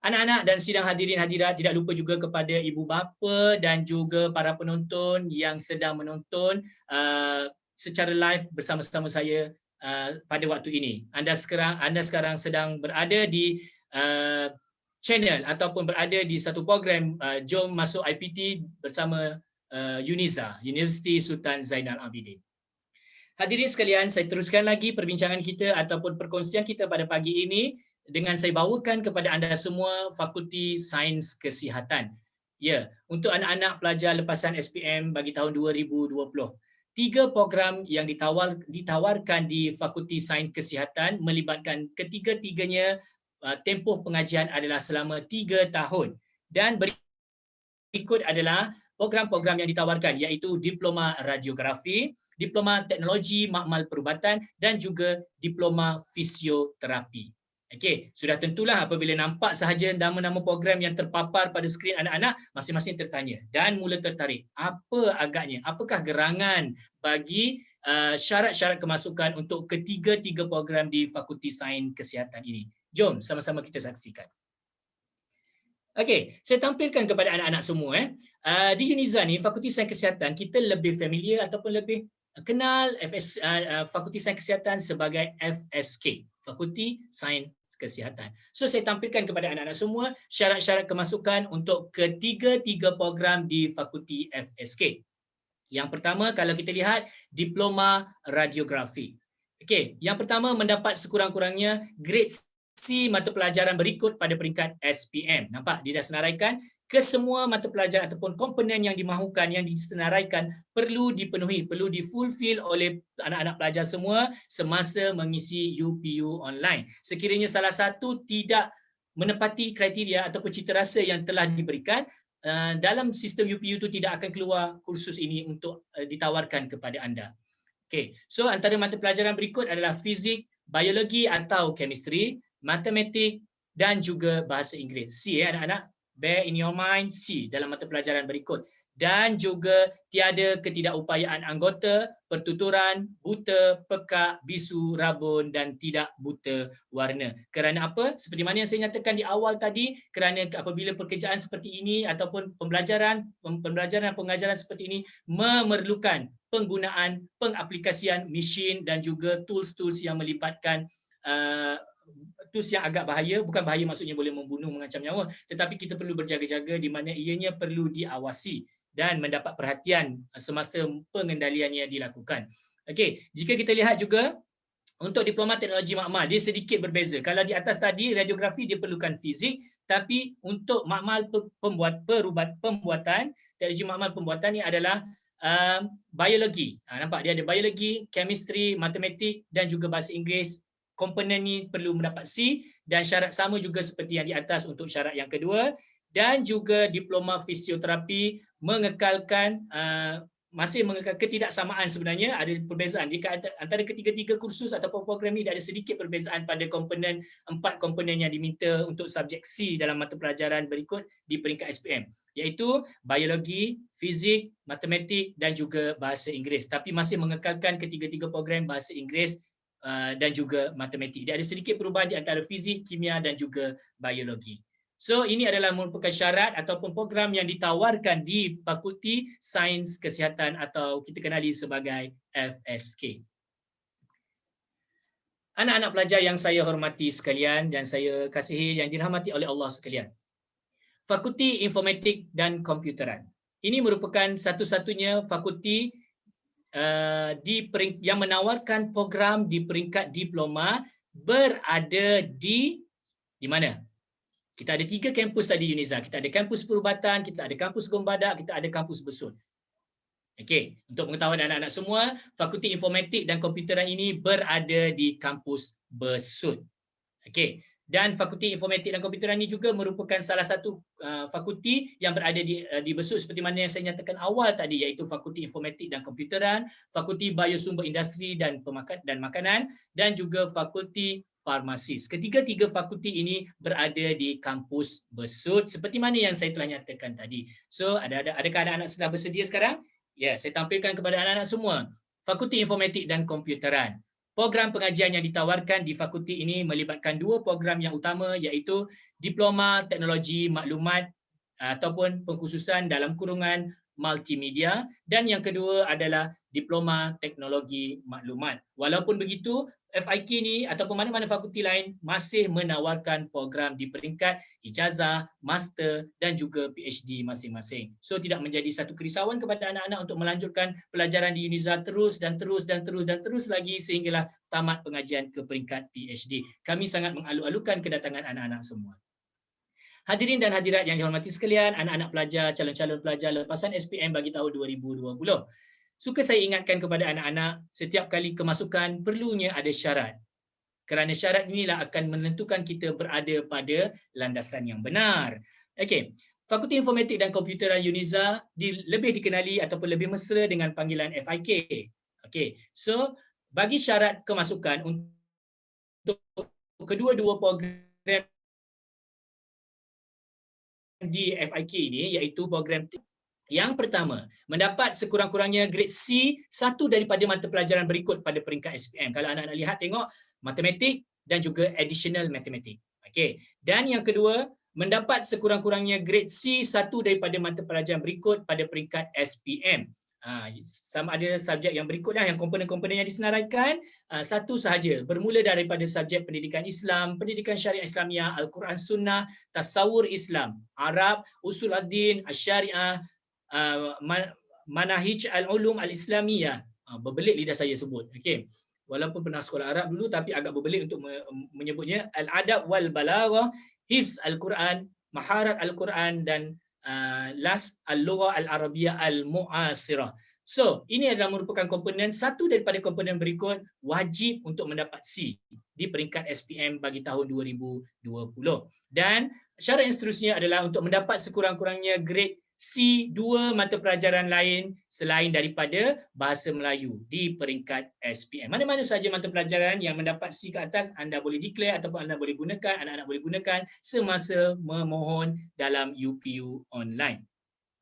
Anak-anak dan sidang hadirin hadirat, tidak lupa juga kepada ibu bapa dan juga para penonton yang sedang menonton secara live bersama-sama saya pada waktu ini. Anda sekarang sedang berada di channel ataupun berada di satu program Jom Masuk IPT bersama UNIZA, Universiti Sultan Zainal Abidin. Hadirin sekalian, saya teruskan lagi perbincangan kita ataupun perkongsian kita pada pagi ini dengan saya bawakan kepada anda semua Fakulti Sains Kesihatan. Ya, untuk anak-anak pelajar lepasan SPM bagi tahun 2020. 3 program yang ditawarkan di Fakulti Sains Kesihatan melibatkan ketiga-tiganya tempoh pengajian adalah selama 3 tahun. Dan berikut adalah program-program yang ditawarkan, iaitu Diploma Radiografi, Diploma Teknologi Makmal Perubatan dan juga Diploma Fisioterapi. Okey, sudah tentulah apabila nampak sahaja nama-nama program yang terpapar pada skrin anak-anak, masing-masing tertanya dan mula tertarik. Apa agaknya? Apakah gerangan bagi syarat-syarat kemasukan untuk ketiga-tiga program di Fakulti Sains Kesihatan ini? Jom sama-sama kita saksikan. Okey, saya tampilkan kepada anak-anak semua. Di UNIZA ni, Fakulti Sains Kesihatan, kita lebih familiar ataupun lebih kenal Fakulti Sains Kesihatan sebagai FSK, Fakulti Sains Kesihatan. So saya tampilkan kepada anak-anak semua syarat-syarat kemasukan untuk ketiga-tiga program di Fakulti FSK. Yang pertama, kalau kita lihat, Diploma Radiografi. Okey, yang pertama mendapat sekurang-kurangnya grade C mata pelajaran berikut pada peringkat SPM. Nampak? Dia dah senaraikan kesemua mata pelajaran ataupun komponen yang dimahukan, yang disenaraikan perlu dipenuhi, perlu difulfill oleh anak-anak pelajar semua semasa mengisi UPU online. Sekiranya salah satu tidak menepati kriteria ataupun cita rasa yang telah diberikan, dalam sistem UPU itu tidak akan keluar kursus ini untuk ditawarkan kepada anda. Okay. So antara mata pelajaran berikut adalah fizik, biologi atau chemistry, matematik dan juga bahasa Inggeris. C anak-anak, bear in your mind C dalam mata pelajaran berikut. Dan juga tiada ketidakupayaan anggota, pertuturan, buta, pekak, bisu, rabun dan tidak buta warna. Kerana apa? Seperti mana yang saya nyatakan di awal tadi, kerana apabila pekerjaan seperti ini ataupun pembelajaran dan pengajaran seperti ini memerlukan penggunaan pengaplikasian mesin dan juga tools-tools yang melibatkan tools yang agak bahaya, bukan bahaya maksudnya boleh membunuh, mengancam nyawa, tetapi kita perlu berjaga-jaga di mana ianya perlu diawasi dan mendapat perhatian semasa pengendaliannya dilakukan. Okey, jika kita lihat juga untuk diploma teknologi makmal dia sedikit berbeza. Kalau di atas tadi radiografi dia perlukan fizik, tapi untuk makmal pembuatan teknologi makmal pembuatan ni adalah biologi. Nampak dia ada biologi, chemistry, matematik dan juga bahasa Inggeris. Komponen ni perlu mendapat C dan syarat sama juga seperti yang di atas untuk syarat yang kedua. Dan juga diploma fisioterapi masih mengekalkan ketidaksamaan sebenarnya, ada perbezaan. Jika antara ketiga-tiga kursus ataupun program ini ada sedikit perbezaan pada komponen, 4 komponen yang diminta untuk subjek C dalam mata pelajaran berikut di peringkat SPM, iaitu biologi, fizik, matematik dan juga bahasa Inggeris. Tapi masih mengekalkan ketiga-tiga program bahasa Inggeris dan juga matematik. Dia ada sedikit perubahan di antara fizik, kimia dan juga biologi. So ini adalah merupakan syarat ataupun program yang ditawarkan di Fakulti Sains Kesihatan atau kita kenali sebagai FSK. Anak-anak pelajar yang saya hormati sekalian dan saya kasihi yang dirahmati oleh Allah sekalian. Fakulti Informatik dan Komputeran. Ini merupakan satu-satunya fakulti yang menawarkan program di peringkat diploma berada di mana? Kita ada 3 kampus tadi Uniza. Kita ada kampus Perubatan, kita ada kampus Gombadak, kita ada kampus Besut. Okey, untuk pengetahuan anak-anak semua, Fakulti Informatik dan Komputeran ini berada di kampus Besut. Okey, dan Fakulti Informatik dan Komputeran ini juga merupakan salah satu fakulti yang berada di Besut seperti mana yang saya nyatakan awal tadi, iaitu Fakulti Informatik dan Komputeran, Fakulti Biosumber Industri dan Makanan dan juga Fakulti Farmasis. Ketiga-tiga fakulti ini berada di kampus Besut seperti mana yang saya telah nyatakan tadi. So, adakah anak-anak sudah bersedia sekarang? Ya, saya tampilkan kepada anak-anak semua. Fakulti Informatik dan Komputeran. Program pengajian yang ditawarkan di fakulti ini melibatkan 2 program yang utama, iaitu Diploma Teknologi Maklumat ataupun pengkhususan dalam kurungan multimedia, dan yang kedua adalah Diploma Teknologi Maklumat. Walaupun begitu, FIK ni ataupun mana-mana fakulti lain masih menawarkan program di peringkat ijazah, master dan juga PhD masing-masing. So tidak menjadi satu kerisauan kepada anak-anak untuk melanjutkan pelajaran di Uniza terus lagi sehinggalah tamat pengajian ke peringkat PhD. Kami sangat mengalu-alukan kedatangan anak-anak semua. Hadirin dan hadirat yang dihormati sekalian, anak-anak pelajar, calon-calon pelajar lepasan SPM bagi tahun 2020. Suka saya ingatkan kepada anak-anak, setiap kali kemasukan perlunya ada syarat. Kerana syarat inilah akan menentukan kita berada pada landasan yang benar. Okey, Fakulti Informatik dan Komputeran Uniza lebih dikenali ataupun lebih mesra dengan panggilan FIK. Okey, so bagi syarat kemasukan untuk kedua-dua program di FIK ini, iaitu program yang pertama, mendapat sekurang-kurangnya grade C satu daripada mata pelajaran berikut pada peringkat SPM. Kalau anak-anak lihat, tengok matematik dan juga additional matematik. Okey. Dan yang kedua, mendapat sekurang-kurangnya grade C satu daripada mata pelajaran berikut pada peringkat SPM. Sama ada subjek yang berikutlah, yang komponen-komponen yang disenaraikan satu sahaja, bermula daripada subjek pendidikan Islam, pendidikan syariah Islamiah, Al-Quran Sunnah, tasawur Islam, Arab, usul ad-din, Asy-Syariah, Manahij al-Ulum al-Islamiyah. Berbelit lidah saya sebut. Okey. Walaupun pernah sekolah Arab dulu tapi agak berbelit untuk menyebutnya. Al-Adab wal Balaghah, Hifz al-Quran, Maharat al-Quran dan last al-Lughah al-Arabiyyah al-Mu'asirah. So, ini adalah merupakan komponen, satu daripada komponen berikut wajib untuk mendapat C di peringkat SPM bagi tahun 2020. Dan syarat yang seterusnya adalah untuk mendapat sekurang-kurangnya grade C2 mata pelajaran lain selain daripada Bahasa Melayu di peringkat SPM. Mana-mana saja mata pelajaran yang mendapat C ke atas, anda boleh declare ataupun anda boleh gunakan, anak-anak boleh gunakan semasa memohon dalam UPU online.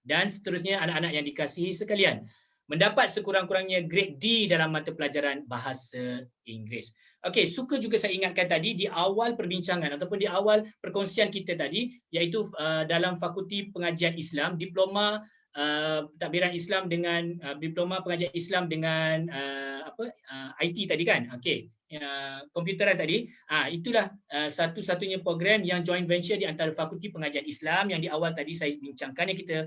Dan seterusnya, anak-anak yang dikasihi sekalian, mendapat sekurang-kurangnya grade D dalam mata pelajaran Bahasa Inggeris. Okey, suka juga saya ingatkan tadi di awal perbincangan ataupun di awal perkongsian kita tadi, iaitu dalam Fakulti Pengajian Islam, diploma pentadbiran Islam dengan diploma pengajian Islam dengan IT tadi kan. Okey. Komputeran tadi, itulah satu-satunya program yang joint venture di antara Fakulti Pengajian Islam yang di awal tadi saya bincangkan, yang kita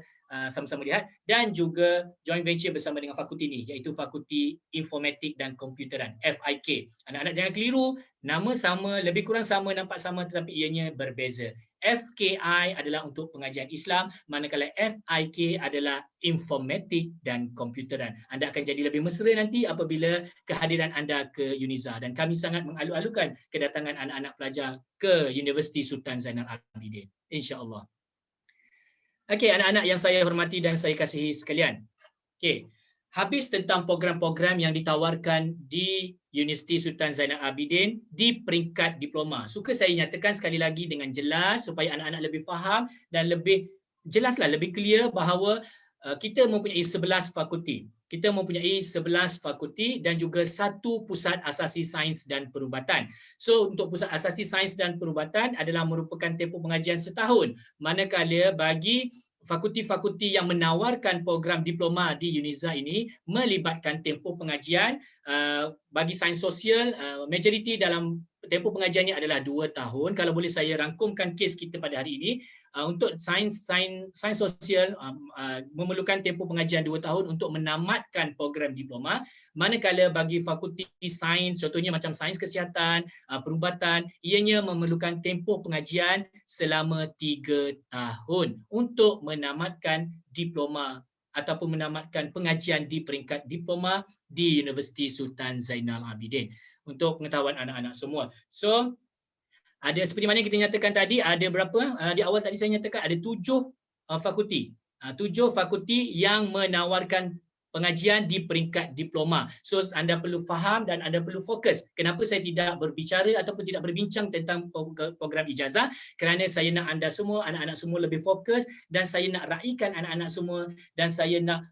sama-sama lihat, dan juga joint venture bersama dengan fakulti ini, iaitu Fakulti Informatik dan Komputeran, FIK. Anak-anak jangan keliru, nama sama, lebih kurang sama, nampak sama, tetapi ianya berbeza. FKI adalah untuk pengajian Islam, manakala FIK adalah Informatik dan Komputeran. Anda akan jadi lebih mesra nanti apabila kehadiran anda ke UNIZA, dan kami sangat mengalu-alukan kedatangan anak-anak pelajar ke Universiti Sultan Zainal Abidin, insya-Allah. Okey, anak-anak yang saya hormati dan saya kasihi sekalian. Okey, habis tentang program-program yang ditawarkan di Universiti Sultan Zainal Abidin di peringkat diploma. Suka saya nyatakan sekali lagi dengan jelas supaya anak-anak lebih faham dan lebih jelaslah, lebih clear bahawa kita mempunyai 11 fakulti. Kita mempunyai 11 fakulti dan juga satu pusat asasi sains dan perubatan. So, untuk pusat asasi sains dan perubatan adalah merupakan tempoh pengajian setahun. Manakala bagi fakulti-fakulti yang menawarkan program diploma di UNIZA ini melibatkan tempoh pengajian bagi sains sosial, majoriti dalam tempoh pengajiannya adalah 2 tahun. Kalau boleh saya rangkumkan kes kita pada hari ini, untuk sains sosial memerlukan tempoh pengajian 2 tahun untuk menamatkan program diploma, manakala bagi fakulti sains, contohnya macam sains kesihatan, perubatan, ianya memerlukan tempoh pengajian selama 3 tahun untuk menamatkan diploma ataupun menamatkan pengajian di peringkat diploma di Universiti Sultan Zainal Abidin. Untuk pengetahuan anak-anak semua. So, ada seperti mana kita nyatakan tadi, ada berapa? Di awal tadi saya nyatakan ada 7 fakulti. 7 fakulti yang menawarkan pengajian di peringkat diploma. So, anda perlu faham dan anda perlu fokus. Kenapa saya tidak berbicara ataupun tidak berbincang tentang program ijazah? Kerana saya nak anda semua, anak-anak semua lebih fokus, dan saya nak raikan anak-anak semua, dan saya nak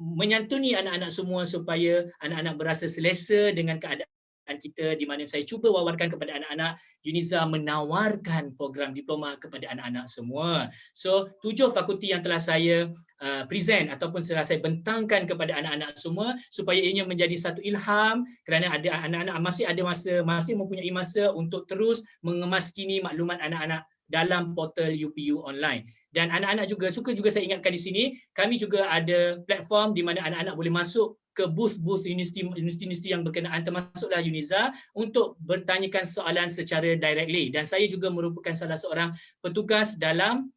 menyantuni anak-anak semua supaya anak-anak berasa selesa dengan keadaan kita, di mana saya cuba wawarkan kepada anak-anak, UNIZA menawarkan program diploma kepada anak-anak semua. So, 7 fakulti yang telah saya present ataupun telah saya bentangkan kepada anak-anak semua supaya ianya menjadi satu ilham, kerana ada anak-anak masih mempunyai masa untuk terus mengemaskini maklumat anak-anak dalam portal UPU online. Dan anak-anak juga suka juga saya ingatkan di sini, kami juga ada platform di mana anak-anak boleh masuk ke booth universiti yang berkenaan, termasuklah UNIZA, untuk bertanyakan soalan secara directly. Dan saya juga merupakan salah seorang petugas dalam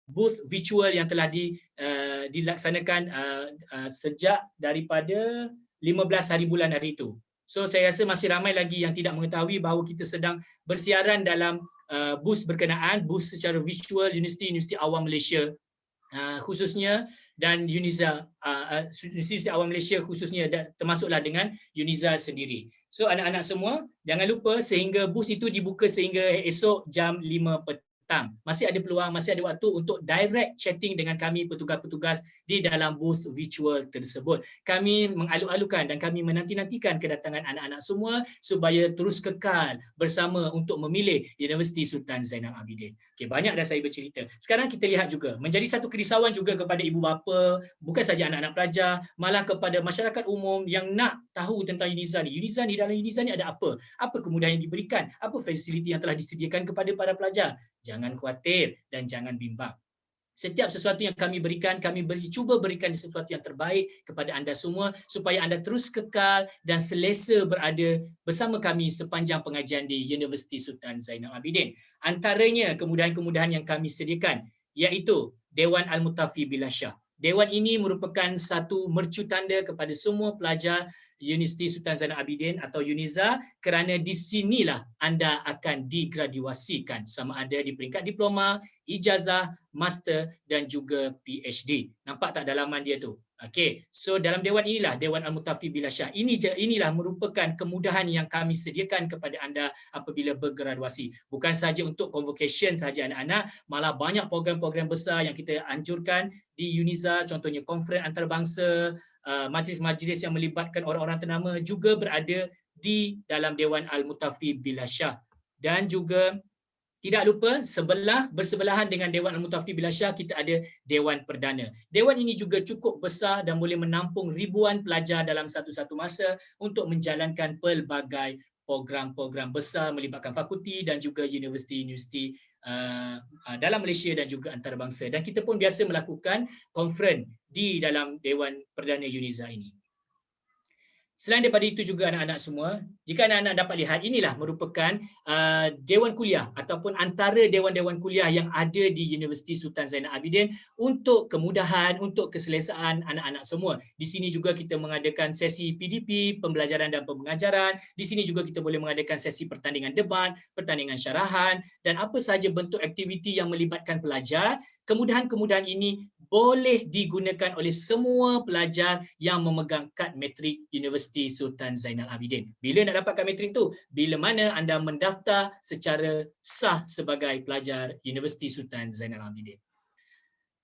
booth virtual yang telah dilaksanakan sejak daripada 15 hari bulan hari itu. So, saya rasa masih ramai lagi yang tidak mengetahui bahawa kita sedang bersiaran dalam booth berkenaan, booth secara virtual Universiti Awam Malaysia khususnya, dan UNIZA, Universiti Awam Malaysia khususnya, termasuklah dengan UNIZA sendiri. So, anak-anak semua, jangan lupa sehingga booth itu dibuka sehingga esok jam 5 petang. Masih ada peluang, masih ada waktu untuk direct chatting dengan kami petugas-petugas di dalam booth virtual tersebut. Kami mengalu-alukan dan kami menanti-nantikan kedatangan anak-anak semua supaya terus kekal bersama untuk memilih Universiti Sultan Zainal Abidin. Okey, banyak dah saya bercerita. Sekarang kita lihat juga, menjadi satu kerisauan juga kepada ibu bapa, bukan saja anak-anak pelajar, malah kepada masyarakat umum yang nak tahu tentang UNIZA ni. UNIZA ni, dalam UNIZA ni ada apa? Apa kemudahan yang diberikan? Apa fasiliti yang telah disediakan kepada para pelajar? Jangan khawatir dan jangan bimbang. Setiap sesuatu yang kami berikan, cuba berikan sesuatu yang terbaik kepada anda semua supaya anda terus kekal dan selesa berada bersama kami sepanjang pengajian di Universiti Sultan Zainal Abidin. Antaranya kemudahan-kemudahan yang kami sediakan iaitu Dewan Al-Mutafi Bil Syah. Dewan ini merupakan satu mercutanda kepada semua pelajar Universiti Sultan Zainal Abidin atau UNIZA, kerana di sinilah anda akan digraduasikan sama ada di peringkat diploma, ijazah, master dan juga PhD. Nampak tak dalaman dia tu? Okey, so dalam dewan inilah, Dewan Al-Mutafi Bilasyah. Inilah merupakan kemudahan yang kami sediakan kepada anda apabila bergraduasi. Bukan saja untuk convocation saja anak-anak, malah banyak program-program besar yang kita anjurkan di UNIZA, contohnya konferens antarabangsa, majlis-majlis yang melibatkan orang-orang ternama juga berada di dalam Dewan Al-Mutafi Bilasyah. Dan juga tidak lupa bersebelahan dengan Dewan Al-Mutafi Bilasyah kita ada Dewan Perdana. Dewan ini juga cukup besar dan boleh menampung ribuan pelajar dalam satu-satu masa untuk menjalankan pelbagai program-program besar melibatkan fakulti dan juga universiti-universiti dalam Malaysia dan juga antarabangsa. Dan kita pun biasa melakukan konferens di dalam Dewan Perdana UNIZA ini. Selain daripada itu juga anak-anak semua, jika anak-anak dapat lihat, inilah merupakan dewan kuliah ataupun antara dewan-dewan kuliah yang ada di Universiti Sultan Zainal Abidin untuk kemudahan, untuk keselesaan anak-anak semua. Di sini juga kita mengadakan sesi PDP, pembelajaran dan pengajaran. Di sini juga kita boleh mengadakan sesi pertandingan debat, pertandingan syarahan dan apa sahaja bentuk aktiviti yang melibatkan pelajar. Kemudahan-kemudahan ini boleh digunakan oleh semua pelajar yang memegang kad matrik Universiti Sultan Zainal Abidin. Bila nak dapat kad matrik tu? Bila mana anda mendaftar secara sah sebagai pelajar Universiti Sultan Zainal Abidin.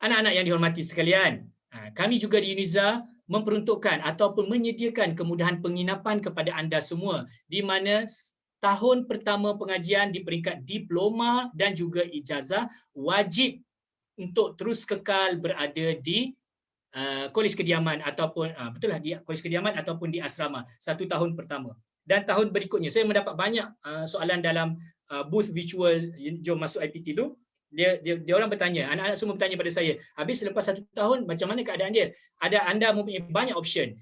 Anak-anak yang dihormati sekalian, kami juga di UNIZA memperuntukkan ataupun menyediakan kemudahan penginapan kepada anda semua di mana tahun pertama pengajian di peringkat diploma dan juga ijazah wajib untuk terus kekal berada di kolej kediaman ataupun betul lah di kolej kediaman ataupun di asrama 1 tahun pertama. Dan tahun berikutnya saya mendapat banyak soalan dalam booth virtual Jom Masuk IPT tu. Dia orang bertanya, anak-anak semua bertanya pada saya, habis selepas 1 tahun macam mana keadaan dia? Anda mempunyai banyak option.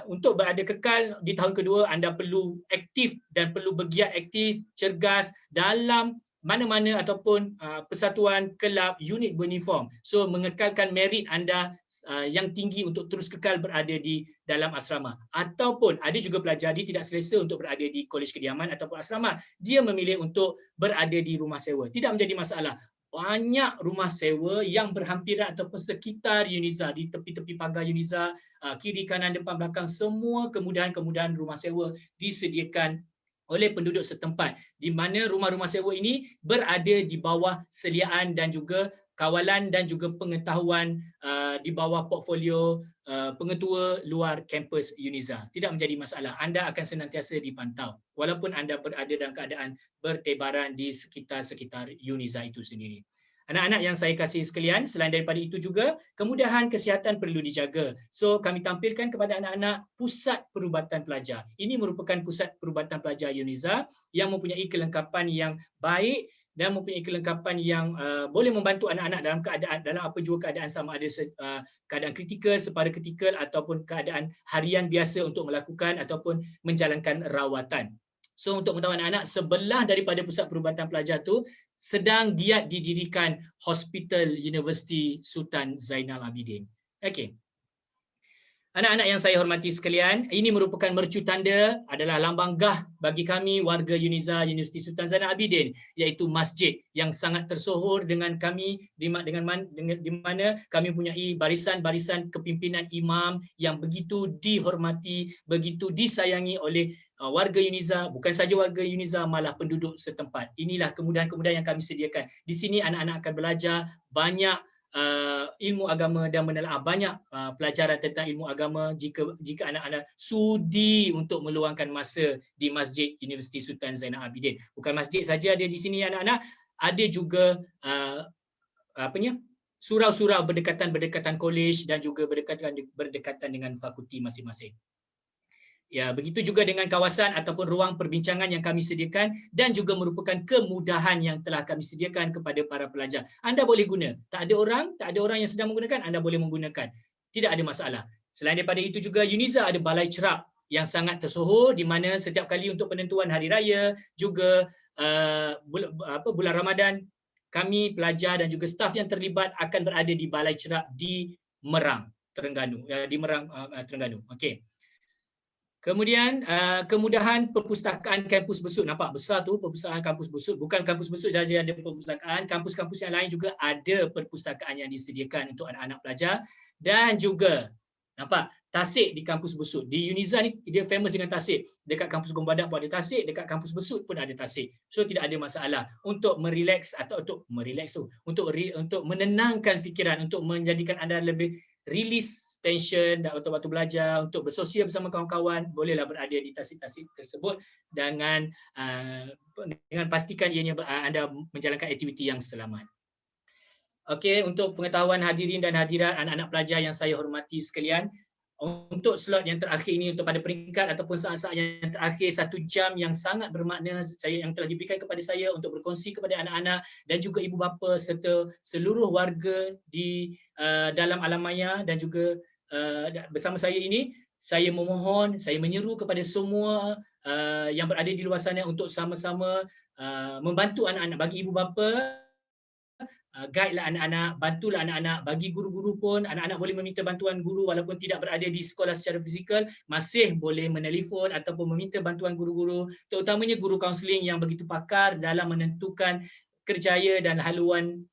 Untuk berada kekal di tahun kedua, anda perlu aktif dan perlu bergiat aktif, cergas dalam mana-mana ataupun persatuan, kelab, unit beruniform. So mengekalkan merit anda yang tinggi untuk terus kekal berada di dalam asrama. Ataupun ada juga pelajar dia tidak selesa untuk berada di kolej kediaman ataupun asrama. Dia memilih untuk berada di rumah sewa. Tidak menjadi masalah. Banyak rumah sewa yang berhampiran ataupun sekitar UNIZA, di tepi-tepi pagar UNIZA, kiri, kanan, depan, belakang, semua kemudahan-kemudahan rumah sewa disediakan oleh penduduk setempat, di mana rumah-rumah sewa ini berada di bawah seliaan dan juga kawalan dan juga pengetahuan di bawah portfolio pengetua luar kampus UNIZA. Tidak menjadi masalah. Anda akan senantiasa dipantau walaupun anda berada dalam keadaan bertebaran di sekitar-sekitar UNIZA itu sendiri. Anak-anak yang saya kasih sekalian, selain daripada itu juga, kemudahan kesihatan perlu dijaga. So, kami tampilkan kepada anak-anak pusat perubatan pelajar. Ini merupakan pusat perubatan pelajar UNIZA yang mempunyai kelengkapan yang baik dan mempunyai kelengkapan yang boleh membantu anak-anak dalam apa jua keadaan, sama ada keadaan kritikal, separa kritikal ataupun keadaan harian biasa untuk melakukan ataupun menjalankan rawatan. So untuk mengetahui anak-anak, sebelah daripada pusat perubatan pelajar tu sedang giat didirikan Hospital Universiti Sultan Zainal Abidin. Okey. Anak-anak yang saya hormati sekalian, ini merupakan mercutanda, adalah lambang gah bagi kami warga UNIZA Universiti Sultan Zainal Abidin, iaitu masjid yang sangat tersohor dengan kami, di mana kami mempunyai barisan-barisan kepimpinan imam yang begitu dihormati, begitu disayangi oleh warga UNIZA, bukan saja warga UNIZA, malah penduduk setempat. Inilah kemudahan-kemudahan yang kami sediakan. Di sini anak-anak akan belajar banyak ilmu agama dan menelaah banyak pelajaran tentang ilmu agama jika anak-anak sudi untuk meluangkan masa di Masjid Universiti Sultan Zainal Abidin. Bukan masjid saja ada di sini anak-anak, ada juga surau-surau berdekatan kolej dan juga berdekatan dengan fakulti masing-masing. Ya, begitu juga dengan kawasan ataupun ruang perbincangan yang kami sediakan dan juga merupakan kemudahan yang telah kami sediakan kepada para pelajar. Anda boleh guna. Tak ada orang yang sedang menggunakan, anda boleh menggunakan. Tidak ada masalah. Selain daripada itu juga UNIZA ada balai cerak yang sangat tersohor, di mana setiap kali untuk penentuan hari raya juga bulan Ramadan, kami pelajar dan juga staf yang terlibat akan berada di balai cerak di Merang, Terengganu, di Merang, Terengganu. Okey. Kemudian kemudahan perpustakaan kampus Besut. Nampak besar tu perpustakaan kampus Besut. Bukan kampus Besut saja ada perpustakaan, kampus-kampus yang lain juga ada perpustakaan yang disediakan untuk anak-anak pelajar. Dan juga nampak tasik di kampus Besut. Di Uniza ni dia famous dengan tasik. Dekat kampus Gombadak pun ada tasik, dekat kampus Besut pun ada tasik. So tidak ada masalah untuk merelax atau untuk merelax tu, untuk menenangkan fikiran, untuk menjadikan anda lebih release tension dan waktu belajar, untuk bersosial bersama kawan-kawan, bolehlah berada di tasik-tasik tersebut dengan pastikan ianya anda menjalankan aktiviti yang selamat. Okey, untuk pengetahuan hadirin dan hadirat anak-anak pelajar yang saya hormati sekalian, untuk slot yang terakhir ini, untuk pada peringkat ataupun saat-saat yang terakhir, 1 jam yang sangat bermakna yang telah diberikan kepada saya untuk berkongsi kepada anak-anak dan juga ibu bapa serta seluruh warga di dalam alam maya dan juga bersama saya ini. Saya memohon, saya menyeru kepada semua yang berada di luar sana untuk sama-sama membantu anak-anak. Bagi ibu bapa, guide lah anak-anak, bantulah anak-anak. Bagi guru-guru pun, anak-anak boleh meminta bantuan guru walaupun tidak berada di sekolah secara fizikal, masih boleh menelefon ataupun meminta bantuan guru-guru, terutamanya guru kaunseling yang begitu pakar dalam menentukan kerjaya dan haluan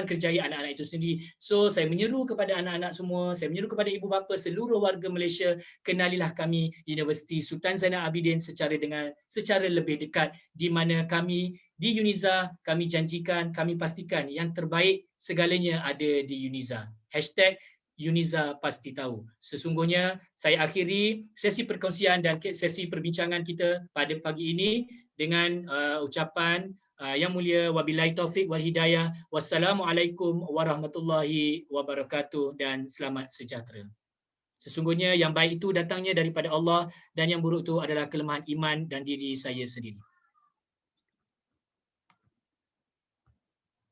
kerjaya anak-anak itu sendiri. So saya menyeru kepada anak-anak semua, saya menyeru kepada ibu bapa seluruh warga Malaysia, kenalilah kami Universiti Sultan Zainal Abidin secara lebih dekat, di mana kami di Uniza, kami janjikan, kami pastikan yang terbaik segalanya ada di Uniza. #Uniza pasti tahu. Sesungguhnya saya akhiri sesi perkongsian dan sesi perbincangan kita pada pagi ini dengan ucapan yang mulia, wabillahi taufik wal hidayah. Wassalamualaikum warahmatullahi wabarakatuh dan selamat sejahtera. Sesungguhnya yang baik itu datangnya daripada Allah dan yang buruk itu adalah kelemahan iman dan diri saya sendiri.